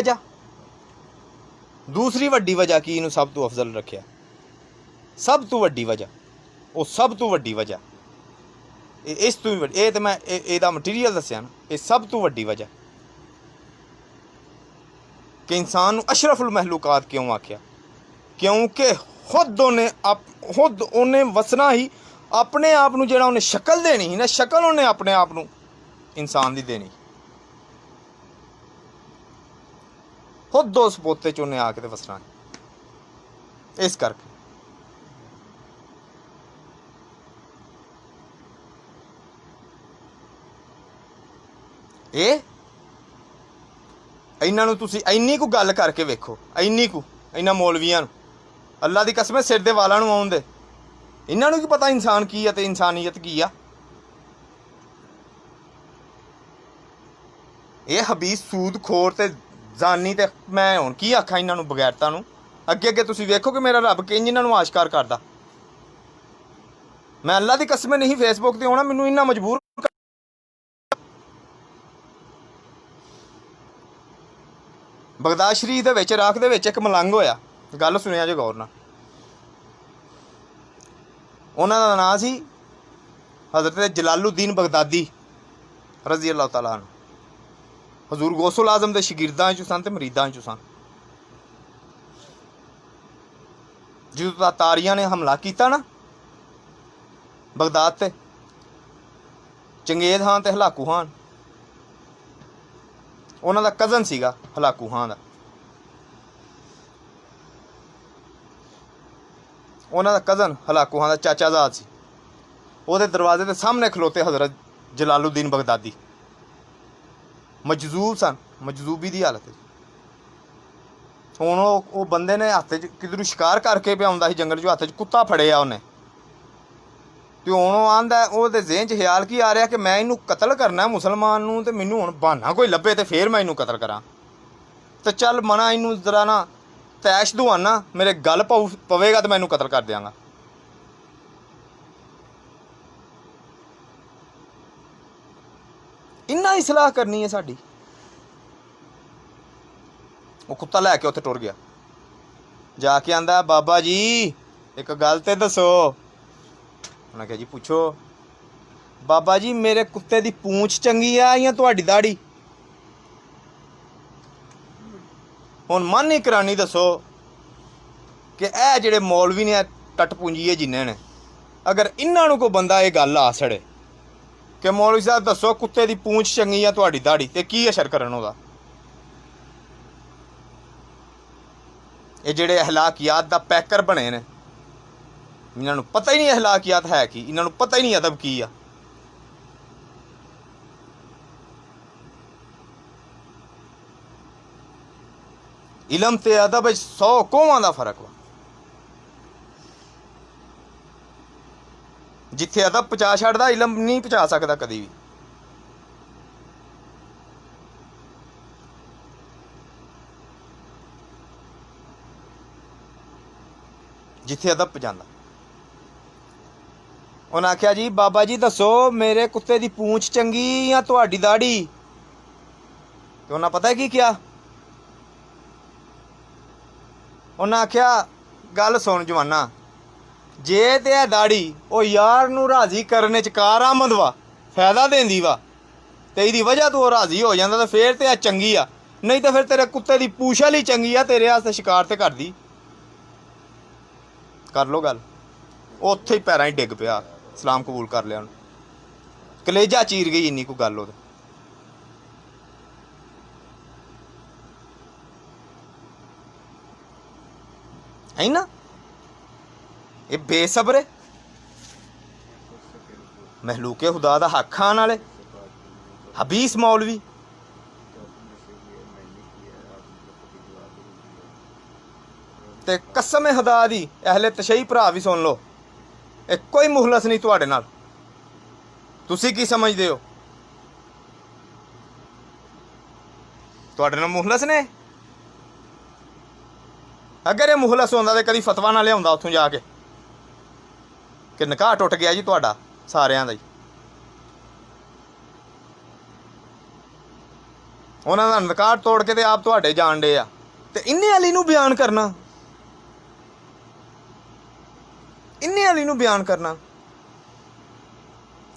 ਵਜ੍ਹਾ ਕੀ ਇਹਨੂੰ ਸਭ ਤੋਂ ਅਫਜ਼ਲ ਰੱਖਿਆ? ਸਭ ਤੋਂ ਵੱਡੀ ਵਜ੍ਹਾ, ਉਹ ਸਭ ਤੋਂ ਵੱਡੀ ਵਜ੍ਹਾ ਇਸ ਤੋਂ ਵੀ ਵੱਡੀ, ਇਹ ਤਾਂ ਮੈਂ ਇਹਦਾ ਮਟੀਰੀਅਲ ਦੱਸਿਆ ਨਾ। ਇਹ ਸਭ ਤੋਂ ਵੱਡੀ ਵਜ੍ਹਾ ਕਿ ਇਨਸਾਨ ਨੂੰ ਅਸ਼ਰਫੁਲ ਮਹਿਲੂਕਾਤ ਕਿਉਂ ਆਖਿਆ? ਕਿਉਂਕਿ ਖੁਦ ਉਹਨੇ ਵਸਣਾ ਹੀ ਆਪਣੇ ਆਪ ਨੂੰ, ਜਿਹੜਾ ਉਹਨੇ ਸ਼ਕਲ ਦੇਣੀ ਸੀ ਨਾ, ਸ਼ਕਲ ਉਹਨੇ ਆਪਣੇ ਆਪ ਨੂੰ ਇਨਸਾਨ ਦੀ ਦੇਣੀ। ਖੁਦ ਉਸ ਪੋਤੇ 'ਚ ਉਹਨੇ ਆ ਕੇ ਤੇ ਵਸਣਾ। ਇਸ ਕਰਕੇ ਇਹ ਇਹਨਾਂ ਨੂੰ ਤੁਸੀਂ ਇੰਨੀ ਕੁ ਗੱਲ ਕਰਕੇ ਵੇਖੋ, ਇਹਨਾਂ ਮੌਲਵੀਆਂ ਨੂੰ, ਅੱਲਾ ਦੀ ਕਸਮ ਸਿਰ ਦੇ ਵਾਲਾਂ ਨੂੰ ਆਉਣ ਦੇ। ਇਹਨਾਂ ਨੂੰ ਕੀ ਪਤਾ ਇਨਸਾਨ ਕੀ ਆ ਤੇ ਇਨਸਾਨੀਅਤ ਕੀ ਆ? ਇਹ ਹਬੀਸ ਸੂਦ ਖੋਰ ਤੇ ਜ਼ਾਨੀ, ਤੇ ਮੈਂ ਹੁਣ ਕੀ ਆਖਾਂ ਇਹਨਾਂ ਨੂੰ, ਬਗੈਰਤਾ ਨੂੰ। ਅੱਗੇ ਤੁਸੀਂ ਵੇਖੋ ਕਿ ਮੇਰਾ ਰੱਬ ਕਿੰਝ ਇਹਨਾਂ ਨੂੰ ਆਸ਼ਕਾਰ ਕਰਦਾ। ਮੈਂ ਅੱਲਾ ਦੀ ਕਸਮ ਨਹੀਂ ਫੇਸਬੁੱਕ ਤੇ ਆਉਣਾ, ਮੈਨੂੰ ਇੰਨਾ ਮਜਬੂਰ। ਬਗਦਾਦ ਸ਼ਰੀਫ ਦੇ ਵਿੱਚ ਇਰਾਕ ਦੇ ਵਿੱਚ ਇੱਕ ਮਲੰਗ ਹੋਇਆ, ਗੱਲ ਸੁਣਿਆ ਜੇ ਗੌਰ ਨਾਲ। ਉਹਨਾਂ ਦਾ ਨਾਂ ਸੀ ਹਜ਼ਰਤ ਜਲਾਲੁਦੀਨ ਬਗਦਾਦੀ ਰਜ਼ੀ ਅੱਲਾਹ ਤਾਲਾ ਅਨਹੁ। ਹਜ਼ੂਰ ਗੌਸੁਲ ਆਜ਼ਮ ਦੇ ਸ਼ਾਗਿਰਦਾਂ 'ਚੋਂ ਸਨ ਤੇ ਮਰੀਦਾਂ 'ਚੋਂ ਸਨ। ਜਦੋਂ ਤਾਰੀਆਂ ਨੇ ਹਮਲਾ ਕੀਤਾ ਨਾ ਬਗਦਾਦ ਤੇ, ਚੰਗੇਜ਼ ਖਾਨ ਤੇ ਹਲਾਕੂ ਖਾਨ, ਉਹਨਾਂ ਦਾ ਕਜ਼ਨ ਸੀਗਾ ਹਲਾਕੂ ਖਾਨ ਦਾ। ਉਹਨਾਂ ਦਾ ਕਜ਼ਨ ਹਲਾਕੂ ਖਾਨ ਦਾ ਚਾਚਾਜ਼ਾਦ ਸੀ। ਉਹਦੇ ਦਰਵਾਜ਼ੇ ਦੇ ਸਾਹਮਣੇ ਖਲੋਤੇ ਹਜ਼ਰਤ ਜਲਾਲੁਦੀਨ ਬਗਦਾਦੀ, ਮਜਜ਼ੂਬ ਸਨ, ਮਜਜ਼ੂਬੀ ਦੀ ਹਾਲਤ। ਹੁਣ ਉਹ ਬੰਦੇ ਨੇ ਹੱਥ 'ਚ ਕਿਧਰੋਂ ਸ਼ਿਕਾਰ ਕਰਕੇ ਪਿਆ ਆਉਂਦਾ ਸੀ ਜੰਗਲ 'ਚ, ਹੱਥ 'ਚ ਕੁੱਤਾ ਫੜਿਆ ਉਹਨੇ। ਤੇ ਹੁਣ ਉਹ ਆਂਦਾ, ਉਹਦੇ ਜ਼ਿਹਨ 'ਚ ਖਿਆਲ ਕੀ ਆ ਰਿਹਾ ਕਿ ਮੈਂ ਇਹਨੂੰ ਕਤਲ ਕਰਨਾ ਮੁਸਲਮਾਨ ਨੂੰ, ਤੇ ਮੈਨੂੰ ਹੁਣ ਬਹਾਨਾ ਕੋਈ ਲੱਭੇ ਤੇ ਫੇਰ ਮੈਂ ਇਹਨੂੰ ਕਤਲ ਕਰਾਂ। ਤੇ ਚੱਲ ਮਨਾ ਇਹਨੂੰ ਜ਼ਰਾ ਨਾ ਤੈਸ਼ ਦੁਆਨਾ, ਮੇਰੇ ਗੱਲ ਪਵੇਗਾ ਤੇ ਮੈਂ ਇਹਨੂੰ ਕਤਲ ਕਰ ਦਿਆਂਗਾ। ਇੰਨਾ ਹੀ ਸਲਾਹ ਕਰਨੀ ਹੈ ਸਾਡੀ। ਉਹ ਕੁੱਤਾ ਲੈ ਕੇ ਉੱਥੇ ਟੁਰ ਗਿਆ, ਜਾ ਕੇ ਆਂਦਾ, ਬਾਬਾ ਜੀ ਇੱਕ ਗੱਲ ਤੇ ਦੱਸੋ। ਉਹਨੇ ਕਿਹਾ ਜੀ ਪੁੱਛੋ। ਬਾਬਾ ਜੀ ਮੇਰੇ ਕੁੱਤੇ ਦੀ ਪੂੰਛ ਚੰਗੀ ਆ ਜਾਂ ਤੁਹਾਡੀ ਦਾੜੀ? ਹੁਣ ਮਨ ਹੀ ਕਰਾਨੀ ਦੱਸੋ ਕਿ ਇਹ ਜਿਹੜੇ ਮੌਲਵੀ ਨੇ, ਟੱਟ ਪੂੰਜੀਏ ਜਿੰਨੇ ਨੇ, ਅਗਰ ਇਹਨਾਂ ਨੂੰ ਕੋਈ ਬੰਦਾ ਇਹ ਗੱਲ ਆ ਛੜੇ ਕਿ ਮੌਲਵੀ ਸਾਹਿਬ ਦੱਸੋ ਕੁੱਤੇ ਦੀ ਪੂੰਛ ਚੰਗੀ ਆ ਤੁਹਾਡੀ ਦਾੜੀ, ਤੇ ਕੀ ਅਸਰ ਕਰਨ ਉਹਦਾ? ਇਹ ਜਿਹੜੇ ਅਖਲਾਕੀਆਤ ਦਾ ਪੈਕਰ ਬਣੇ ਨੇ, ਇਹਨਾਂ ਨੂੰ ਪਤਾ ਹੀ ਨਹੀਂ ਅਖਲਾਕੀਆਤ ਹੈ ਕੀ, ਇਹਨਾਂ ਨੂੰ ਪਤਾ ਹੀ ਨਹੀਂ ਅਦਬ ਕੀ ਆ। ਇਲਮ ਤੇ ਅਦਬ ਵਿੱਚ 100 ਕੋਹਾਂ ਦਾ ਫਰਕ ਵਾ। ਜਿੱਥੇ ਅਦਬ ਪਹੁੰਚਾ ਛੱਡਦਾ, ਇਲਮ ਨਹੀਂ ਪਹੁੰਚਾ ਸਕਦਾ ਕਦੀ ਵੀ। जिथे अदब पजांदा। उन्हें आख्या जी बाबा जी दसो मेरे कुत्ते की पूंछ चंगी या तुहाडी दाढ़ी? तो उन्हें पता की क्या, उन्हें आख्या गल सुन जवाना, जे ते है दाढ़ी वो यार नूं राजी करने च कारआमद वा, फायदा देंदी वा, ते इहदी वजह तो राजी हो जांदा, ते फिर ते चंगी आ, नहीं तो फिर तेरे कुत्ते की पूछल ही चंगी आ, तेरे वास्ते शिकार ते करदी। कर लो गल। उत्थे ही पैरां ही डिग पिया, सलाम कबूल कर लिया, कलेजा चीर गई इन्नी को गल ओहदे। है ना, ये बेसबरे महलूके खुदा दा हक खान वाले हबीस मौलवी। ते कसम है खुदा दी, अहले तशई भरा भी सुन लो, एक कोई मुहलस नहीं तुहाडे नाल। तुसी की समझदे हो, तुहाडे नाल मुहलस ने? अगर ये मुहलस होंदा तो कभी फतवा ना लिया उत्थों जाके कि निकाह टुट गया जी तुहाडा सारिਆਂ ਦਾ ही। उन्हां दा निकाह तोड़ के ते आप तुहाडे जान डे आ, ते इन्ने अली नूं बयान करना, इन्ने अली नूं बयान करना,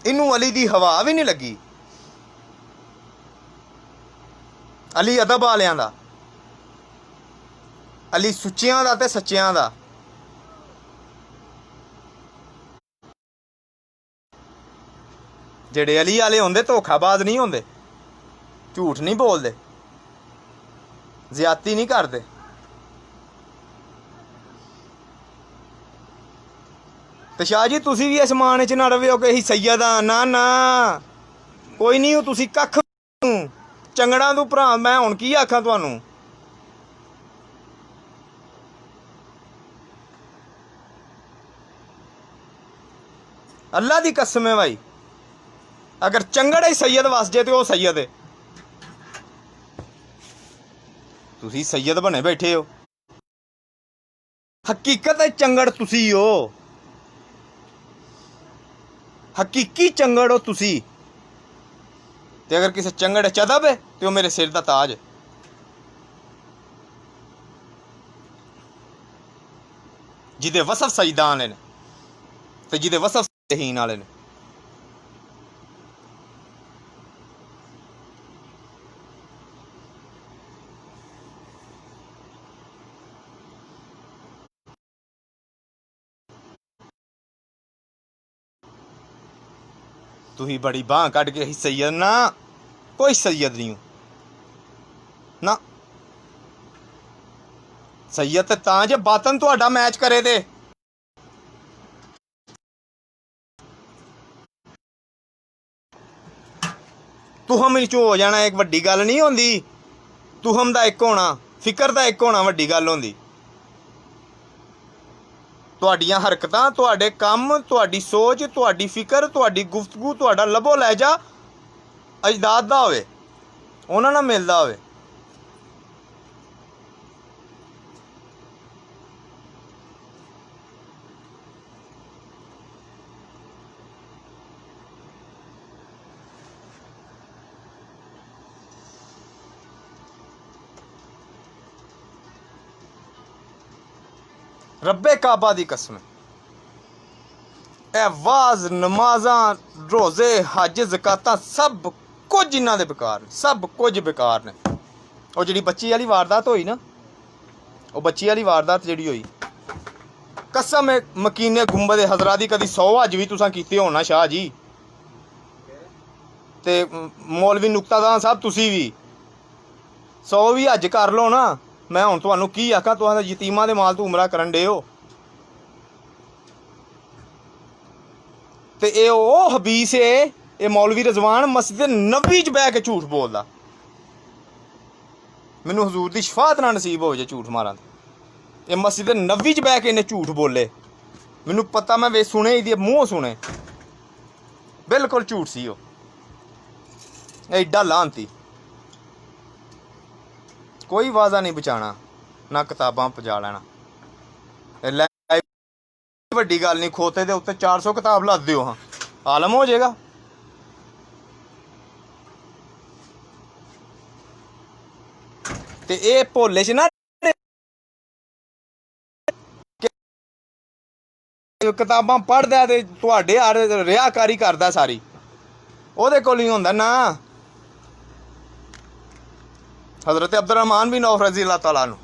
इनू अली दी हवा भी नहीं लगी। अली अदब वालियां दा, अली सुच्चियां दा ते सच्चियां दा। जेड़े अली आले होंदे धोखाबाज नहीं होंदे, झूठ नहीं बोलते, ज्यादती नहीं करते। तो शाह जी तुसी भी इस मान च ना रवो कि असीं सैयद हाँ, ना ना कोई नहीं हो तुसी कख चंगड़ा तू भरा। मैं हुण की आखां तुहानूं, अल्लाह दी कसम है भाई, अगर चंगड़ ही सैयद वस जे तो वह सैयद है। तुसी सैयद बने बैठे हो, हकीकत है चंगड़ तुसी हो, हकीकी चंगड़ हो तुसी। ते अगर किसी चंगड़ चदब है तो मेरे सिर दा ताज है। जिदे वसफ सजदा वाले ने ते जिदे वसफ हीन वाले ने। तुही बड़ी बांह कट के ही सैयद, ना कोई सैयद नहीं हो ना। सैयद ते तां जे बातन तुहाडा मैच करे दे। तुहम विच हो जाना एक वड्डी गल नहीं होंदी, तुहम दा एक होना, फिकर दा एक होना वड्डी गल होंदी। तुहाडियां हरकतां, तुहाडे कम, तुहाडी सोच, तुहाडी फिकर, तुहाडी गुफ्तगू, तुहाडा लबो लहजा अजदाद दा होवे, उन्हां नाल मिलदा होवे। रब्बे काबा दी कसम, ए वाज नमाज़ां रोज़े हज ज़कातां सब कुछ इन्हां दे बेकार ने, सब कुछ बेकार ने। और जिहड़ी बच्ची वाली वारदात होई ना, वो बच्ची वाली वारदात जिहड़ी होई, कसम है मकीने गुंबद हजरा दी कदी 100 हज भी तुसां कीते होना शाह जी, ते मौलवी नुक्तादान साहब तुसी भी 100 भी हज कर लो ना। मैं हुण तुहानूं की आखां, तुहां यतीमां दे माल तू उमरा करन डे हो। ते ये ओह हबीस है, ये मौलवी रिजवान मस्जिद नबी च बह के झूठ बोलदा। मैनूं हजूर दी शफात ना नसीब हो जाए झूठ मारां। ये मस्जिद नबी च बह के इन्हें झूठ बोले, मैनूं पता, मैं वे सुने इहदे मूँह सुने, बिल्कुल झूठ सी ओ। एड्डा लानती, कोई वाजा नहीं बचाना, ना किताबां पजा लैना। ਵੱਡੀ ਗੱਲ नहीं, खोते के उत्ते 400 किताब लद दिओ, हाँ आलम हो जाएगा। ते ये भोले च ना किताबां पढ़दा ते तुहाडे यार रियाकारी करदा सारी, ओहदे कोल ही होंदा ना। हज़रत अब्दुर्रहमान बिन औफ रज़ी अल्लाह तआला अन्हु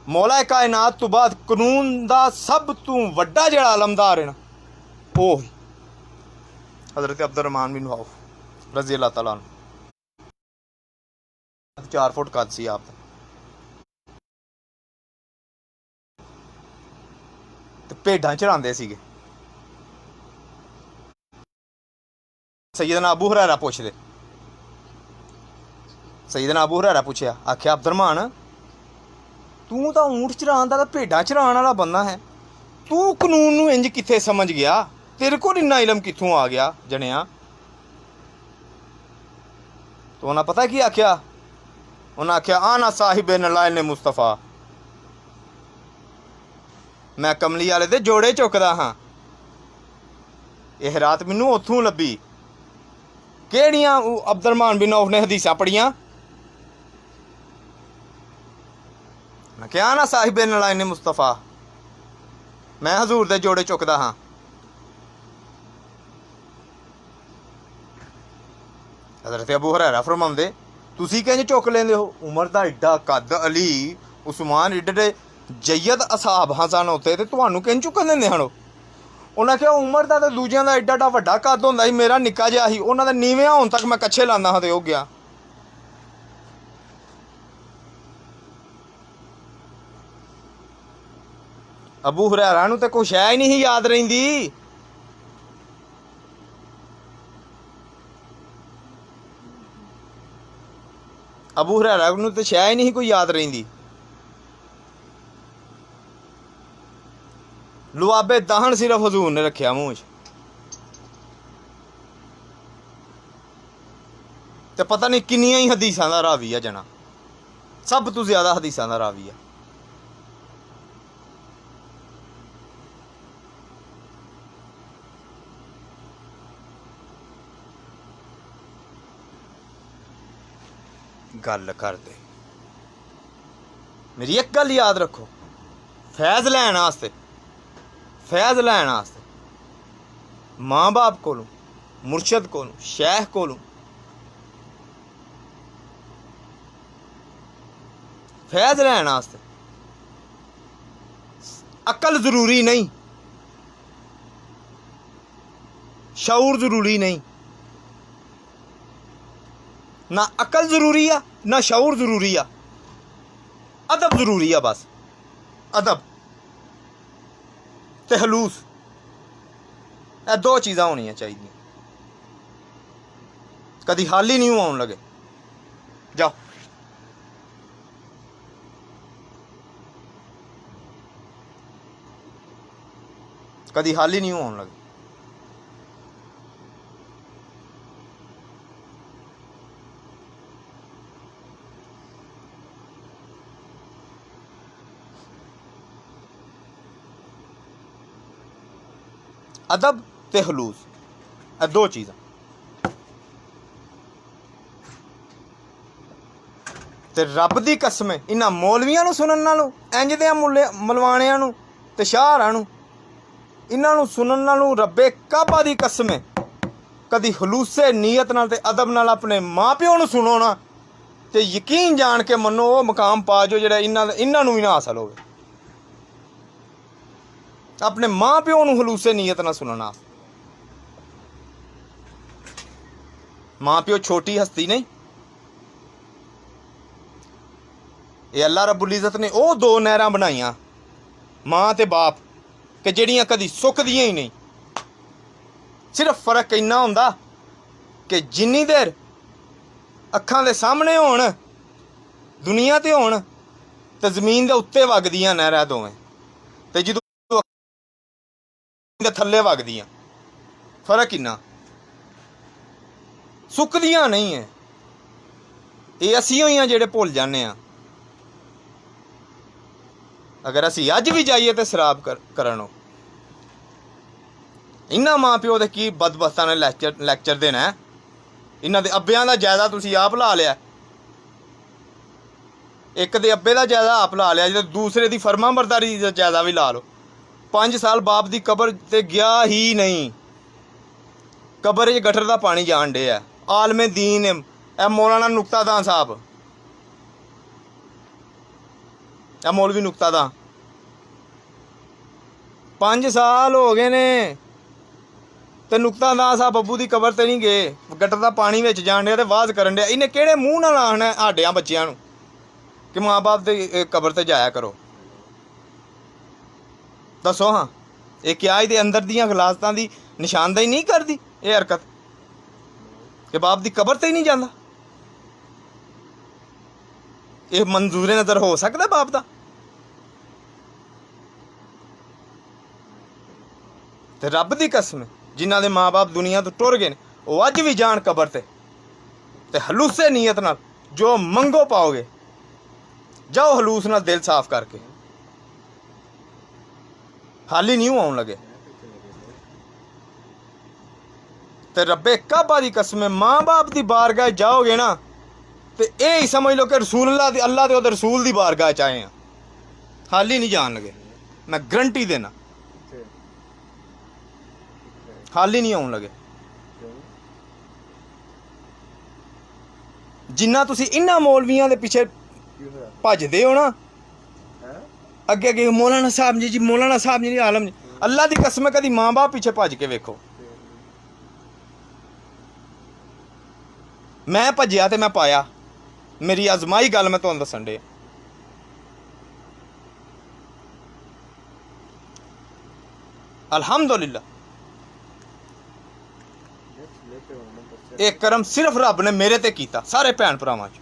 मौला कायनात तो बाद कानून दा सब तो वड्डा जिहड़ा आलमदार है ना, ओह हज़रत अब्दुर्रहमान बिन औफ रज़ी अल्लाह तआला अन्हु। 4 फुट कद सी आप ते भेडां चढ़ांदे सीगे। सैयदना अबू हुरैरा पुछदे, सैयदना अबू हुरैरा पुछया, आख्या अब्दुर्रहमान तू तो ऊँट चरान दा भेडां चरान वाला बंदा है, तू कानून नूं इंज कित्थे समझ गया, तेरे कोल इन्ना इलम कित्थों आ गया जनिया। तो उन्हें पता की आख्या, उन्हें आख्या आना साहिब नलायल ने मुस्तफा, मैं कमली वाले दे जोड़े चुकदा हाँ। यह रात मैनू उत्थों लभी, केड़ियां अब्दुर्रहमान बिन औफ ने हदीसां पढ़ियां, मैं क्या ना साहिब नलायल ने मुस्तफा, मैं हजूर दे जोड़े चुकदा हाँ। हज़रत अबू हुरैरा फरमाउंदे, तुसी किंज चुक लेंदे हो, उमर दा एड्डा कद, अली उस्मान एड्डे जयद असाब हाँ सन उत्ते, ते तुहानू किंज चुकन दिंदे हन। उन्हें आख्या उमर दा ते दूजियां दा एड्डा एड्डा वड्डा कद हुंदा ही, मेरा निक्का जिहा ही, उन्हां दे नीवें होण तक मैं कच्छे लांदा हाँ ते हो गया। अबू हुरैरा नूं ते कोई शै ही नहीं याद रहिंदी। अबू हुरैरा नूं ते शै ही नहीं कोई याद रहिंदी। लुआबे दाहन सिर्फ हजूर ने रखिया मूँह च, ते पता नहीं किन्नियां ही हदीसां दा रावी है जना, सब तो ज्यादा हदीसां दा रावी है। गल करदे मेरी एक गल याद रखो, फैज़ लैन आस्ते, फैज़ लैन आस्ते माँ बाप कोलों, मुर्शद कोलों, शैख कोलों फैज़ लैन आस्ते अकल जरूरी नहीं, शऊर जरूरी नहीं, ना अकल जरूरी है ना शऊर जरूरी है, अदब जरूरी है। बस अदब ते हलूस, ये दो चीज़ां होनियां चाहिए। कदी हाल ही नहीं आउन लगे, जाओ कदी हाल ही नहीं आउन लगे। अदब ते हलूस, ये दो चीज़ां। ते रब दी कसम इन्हां मौलवियां नूं सुनन नालों, इंज दे मलवाणियां नूं ते शाहरां नूं, इन्हां नूं सुनन नालों रब्बे काबा दी कसम कदी हलूसे नीयत नाल ते अदब नाल अपने माँ प्यो नूं सुनो ना, ते यकीन जान के मनो वो मकाम पा जो जेह्ड़ा इन्हां नूं भी ना हासल होवे। अपने माँ प्यो नूं हलूसे नीयत ना सुनना। माँ प्यो छोटी हस्ती नहीं, ये अल्लाह रब्बुल इज़्ज़त ने वो दो नहरां बनाइयां माँ ते बाप कि जेड़ियां कदी सुकदियां ही नहीं। सिर्फ फर्क इन्ना होंदा कि जिन्नी देर अखां दे सामने होण, दुनिया ते होण, ते जमीन दे उत्ते वगदियां नहरां दोवें, ते जदों थल्ले वगदियां, फर्क इन्ना, सुकदियां नहीं है। ये असीं होइयां जेह्ड़े भुल जाने आ। अगर असी अज भी जाइए तो शराब करन इन्हां माँ प्यो दे की बदबख्तां ने लैक्चर देना है। इन्हां दे अब्बेयां दा जायदा तुसीं आप ला लिया, एक दे अब्बे दा जायदा आप ला लिया, जो दूसरे दी फर्मा बरदारी दा जायदा भी ला लो। 5 साल बाप दी कबर ते गया ही नहीं, कबर च गटर दा पानी जान डे है। आलमे दीन ए मौलाना नुक्तादां साहब, ए मौलवी नुक्तादां 5 साल हो गए ने ते नुक्तादां साहब बब्बू दी कबर ते नहीं गए, गटर दा पानी विच जान डे ते वाज करन डे। इन्हें किहड़े मूँह नाल आखना साडियां बच्चियां नूं कि माँ बाप दी कबर ते जाया करो? दसो हाँ, ये क्या ये अंदर दियां गलासतां दी निशानदेही नहीं करदी ये हरकत कि बाप दी कबर ते ही नहीं जांदा? ये मंजूरे नज़र हो सकदा बाप दा? ते रब दी कसम जिन्हां दे माँ बाप दुनिया तो टुर गए वो अज भी जान कबर ते हलूसे नीयत नाल जो मंगो पाओगे। जाओ हलूस नाल दिल साफ करके, हाली नहीं आउन लगे। ते रब्बे काबा दी कसम माँ बाप दी बारगाह जाओगे ना तो यही समझ लो कि रसूल अल्लाह दे रसूल दी बारगाह च आए हैं, हाली नहीं जान लगे। मैं गारंटी देना हाली नहीं आउन लगे। जिन्ना तुसी इन्हां मौलवियां दे पिछे भजदे हो ना, अगे अगे मौलाना साहब जी मौलाना साहब जी आलम जी, अल्लाह दी कसम कदी माँ बाप पिछे भज के वेखो। मैं भजया तो मैं पाया, मेरी आजमाई गल मैं तुहानूं दस्सण डे। अल्हम्दुलिल्लाह ये करम सिर्फ रब ने मेरे ते कीता, सारे भैन भरावां च।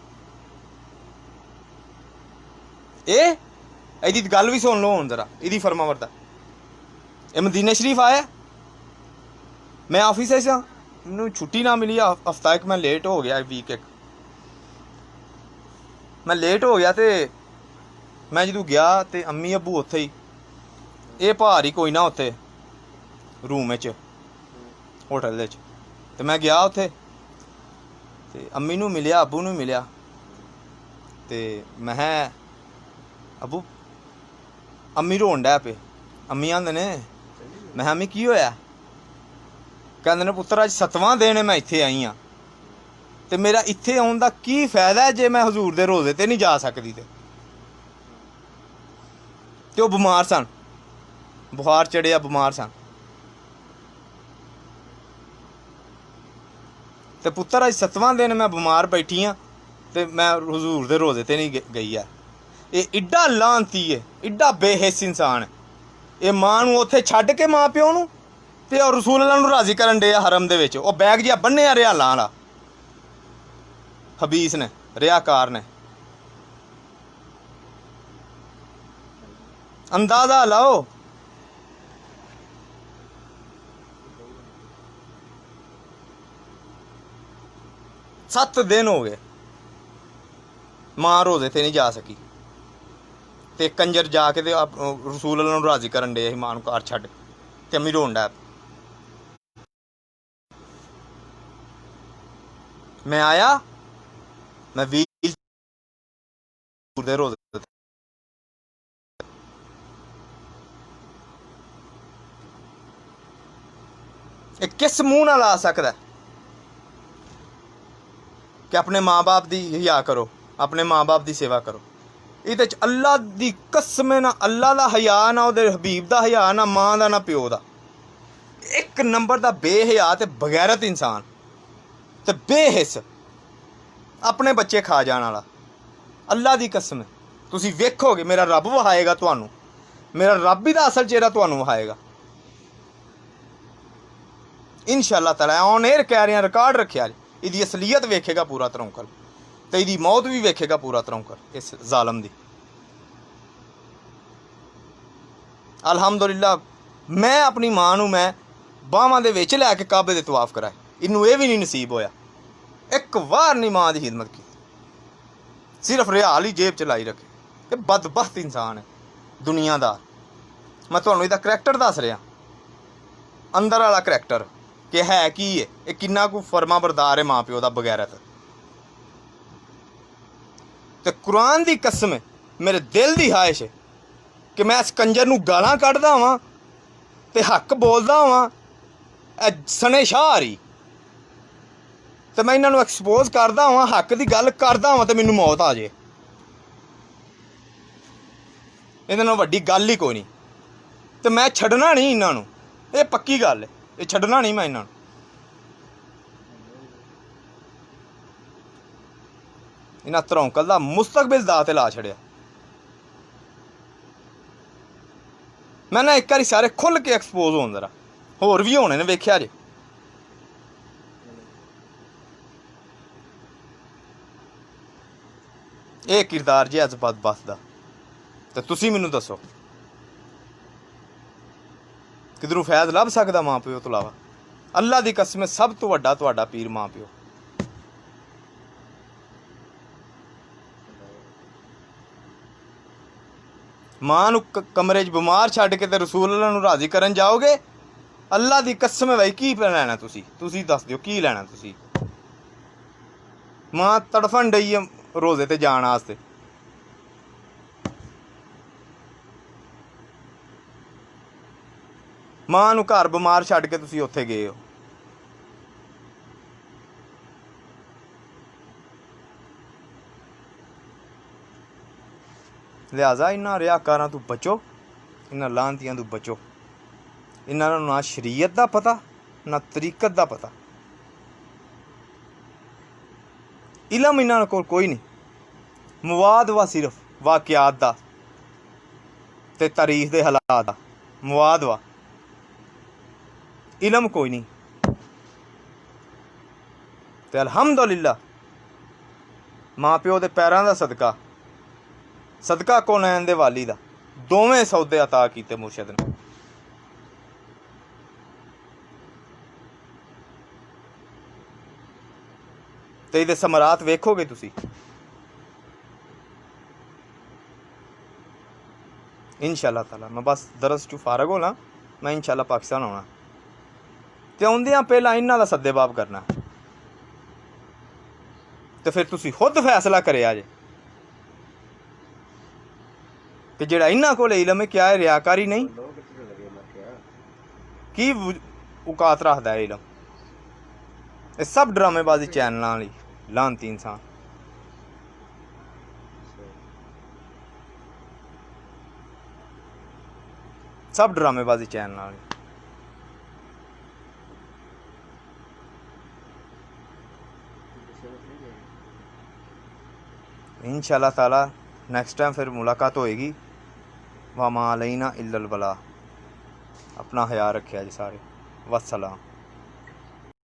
एदी गल भी सुन लो हुण जरा, इहदी फरमावरदा। ये मदीने शरीफ आया, मैं ऑफिस च हाँ, मैनूं छुट्टी ना मिली हफ्ता एक, मैं लेट हो गया वीक एक, मैं लेट हो गया तो मैं जदों गया तो अम्मी अब्बू उत्थे ही, ये भार ही कोई ना उत्थे रूम च होटल दे च। ते मैं गया उत्थे ते अम्मी नूं मिलिया अब्बू नूं मिलिया ते मैं अब्बू, अम्मी रोन डै पे। अम्मी आंदे ने, मैं अम्मी की होया? कहंदे ने पुत्तर अज 7वां दिन है मैं इत्थे आई हाँ ते मेरा इत्थे आउण दा की फायदा है जे मैं हजूर दे रोज़े ते नहीं जा सकदी। ते ओह बमार सन, बुखार चढ़िया बमार सन। ते पुत्तर अज 7वां दिन मैं बमार बैठी हाँ ते मैं हजूर दे रोज़े ते नहीं गई है। ये इड्डा लानती है, इड्डा बेहिस इंसान है। ये मां नूं उत्थे छड्ड के मां प्यो नूं ते रसूल अल्लाह नूं राज़ी करन डे हरम दे विच। ओह बैग जिहा बन्निया रिहालां वाला हबीस ने, रियाकार ने। अंदाज़ा लाओ सत्त दिन हो गए मां रोज़े ते नहीं जा सकी ते कंजर जाके ते रसूल अल्लाह नूं राज़ी करन डे मां नूं घर छड्ड ते अम्मी रोन डै। मैं आया, मैं व्हील दे रोज़े किस मूँह नाल आ सकदा कि अपने माँ बाप दी हया करो, अपने माँ बाप दी सेवा करो? इहदे च अल्लाह दी कसम ना अल्लाह दा हया, ना उहदे हबीब दा हया, ना मां दा ना प्यो दा। एक नंबर दा बेहया ते बगैरत इंसान ते बेहिस, अपने बच्चे खा जाने वाला। अल्लाह दी कसम तुसीं वेखोगे, मेरा रब वहाएगा तुहानूं, मेरा रब ही दा असल चेहरा तुहानूं वहाएगा इंशाअल्लाह ताला। ऑन एयर कह रहे हैं, रिकॉर्ड रखिया, इसकी असलीयत वेखेगा पूरा तरौंकल तो इसकी मौत भी वेखेगा पूरा तरौंकल इस जालम दी। अल्हम्दुलिल्लाह मैं अपनी मां नूं मैं बाहां दे विच लैके काबे दे तवाफ कराए, इनू ये भी नहीं नसीब होया। एक बार नहीं मां की खिदमत की, सिर्फ रिहाल ही जेब च लाई रखे। ये बदबख्त इंसान है, ਦੁਨੀਆਦਾਰ। ਮੈਂ ਤੁਹਾਨੂੰ ਇਹਦਾ ਕਰੈਕਟਰ ਦੱਸ ਰਿਹਾ, ਅੰਦਰ ਵਾਲਾ ਕਰੈਕਟਰ ਕਿ ਹੈ ਕੀ ਹੈ, ਇਹ ਕਿੰਨਾ ਕੁ ਫਰਮਾ ਬਰਦਾਰ ਹੈ ਮਾਂ ਪਿਓ ਦਾ ਬਗੈਰਤ। ਤੇ ਕੁਰਾਨ ਦੀ ਕਸਮ ਹੈ, ਮੇਰੇ ਦਿਲ ਦੀ ਖਾਹਿਸ਼ ਹੈ ਕਿ ਮੈਂ ਇਸ ਕੰਜਰ ਨੂੰ ਗਾਲਾਂ ਕੱਢਦਾ ਹਾਂ ਤੇ ਹੱਕ ਬੋਲਦਾ ਹਾਂ, ਇਹ ਸਣੇ ਸ਼ਾਹਰੀ, ਤੇ ਮੈਂ ਇਹਨਾਂ ਨੂੰ ਐਕਸਪੋਜ਼ ਕਰਦਾ ਹਾਂ, ਹੱਕ ਦੀ ਗੱਲ ਕਰਦਾ ਹਾਂ ਤੇ ਮੈਨੂੰ ਮੌਤ ਆ ਜੇ। ਇਹਦੇ ਨਾਲ ਵੱਡੀ ਗੱਲ ਹੀ ਕੋਈ ਨਹੀਂ। ਤੇ ਮੈਂ ਛੱਡਣਾ ਨਹੀਂ ਇਹਨਾਂ ਨੂੰ, ਇਹ ਪੱਕੀ ਗੱਲ ਹੈ, ਇਹ ਛੱਡਣਾ ਨਹੀਂ ਮੈਂ ਇਹਨਾਂ ਨੂੰ। ਇਹਨਾਂ ਧਰੌਂਕਲ ਦਾ ਮੁਸਤਕਬਲ ਦਾ ਤੇ ਲਾ ਛੜਿਆ। ਮੈਂ ਨਾ ਇੱਕ ਵਾਰੀ ਸਾਰੇ ਖੁੱਲ੍ਹ ਕੇ ਐਕਸਪੋਜ਼ ਹੋਣ ਜ਼ਰਾ, ਹੋਰ ਵੀ ਹੋਣੇ ਨੇ, ਵੇਖਿਆ ਜੇ। ਇਹ ਕਿਰਦਾਰ ਜੇ ਅੱਜ ਬਦਬਖਤ ਦਾ, ਤੇ ਤੁਸੀਂ ਮੈਨੂੰ ਦੱਸੋ ਕਿਧਰੋਂ ਫੈਜ਼ ਲੱਭ ਸਕਦਾ ਮਾਂ ਪਿਓ ਤੋਂ ਇਲਾਵਾ? ਅੱਲਾ ਦੀ ਕਸਮ, ਸਭ ਤੋਂ ਵੱਡਾ ਤੁਹਾਡਾ ਪੀਰ ਮਾਂ ਪਿਓ। ਮਾਂ ਨੂੰ ਕਮਰੇ 'ਚ ਬਿਮਾਰ ਛੱਡ ਕੇ ਤੇ ਰਸੂਲ ਅੱਲਾ ਨੂੰ ਰਾਜ਼ੀ ਕਰਨ ਜਾਓਗੇ? ਅੱਲਾ ਦੀ ਕਸਮ ਹੈ ਭਾਈ, ਕੀ ਲੈਣਾ ਤੁਸੀਂ ਦੱਸ ਦਿਓ, ਕੀ ਲੈਣਾ ਤੁਸੀਂ? ਮਾਂ ਤੜਫਣ ਡਈ ਹੈ ਰੋਜ਼ੇ ਤੇ ਜਾਣ ਵਾਸਤੇ, ਮਾਂ ਨੂੰ ਘਰ ਬਿਮਾਰ ਛੱਡ ਕੇ ਤੁਸੀਂ ਉੱਥੇ ਗਏ ਹੋ। ਲਿਹਾਜ਼ਾ ਇਹਨਾਂ ਰਿਆਕਾਰਾਂ ਤੋਂ ਬਚੋ, ਇਹਨਾਂ ਲਾਂਤੀਆਂ ਤੋਂ ਬਚੋ। ਇਹਨਾਂ ਨੂੰ ਨਾ ਸ਼ਰੀਅਤ ਦਾ ਪਤਾ, ਨਾ ਤਰੀਕਤ ਦਾ ਪਤਾ। ਇਲਮ ਇਹਨਾਂ ਕੋਲ ਕੋਈ ਨਹੀਂ, ਮਵਾਦ ਵਾ ਸਿਰਫ ਵਾਕਿਆਤ ਦਾ ਤੇ ਤਾਰੀਖ ਦੇ ਹਾਲਾਤ ਦਾ ਮਵਾਦ ਵਾ, ਇਲਮ ਕੋਈ ਨਹੀਂ। ਤੇ ਅਲਹਮਦੁਲਿਲਾ ਮਾਂ ਪਿਓ ਦੇ ਪੈਰਾਂ ਦਾ ਸਦਕਾ, ਸਦਕਾ ਕੌਨੈਨ ਦੇ ਵਾਲੀ ਦਾ, ਦੋਵੇਂ ਸੌਦੇ ਅਤਾ ਕੀਤੇ ਮੁਰਸ਼ਿਦ ਨੇ। ਤੇ ਇਹਦੇ ਸਮਰਾਤ ਵੇਖੋਗੇ ਤੁਸੀਂ इंशाअल्लाह ताला। मैं बस दरस चू फारग होना, मैं इंशाअल्लाह पाकिस्तान आना ते आउंदियां पहला इन्हां दा सद्देबाब करना, तो फिर तुसी खुद फैसला करेआ जे कि जेड़ा इन्हां कोल इलम है क्या है रियाकारी नहीं, की औकात रखदा है इलम। ये सब ड्रामेबाजी चैनल वाली लानती इंसान। सब ड्रामेबाजी चैनल वाली। इंशाअल्लाह ताला नेक्स्ट टाइम फिर मुलाकात होएगी। वमा अलैना इल्लल बला। अपना ख्याल रखिया जी सारे। वस्सलाम।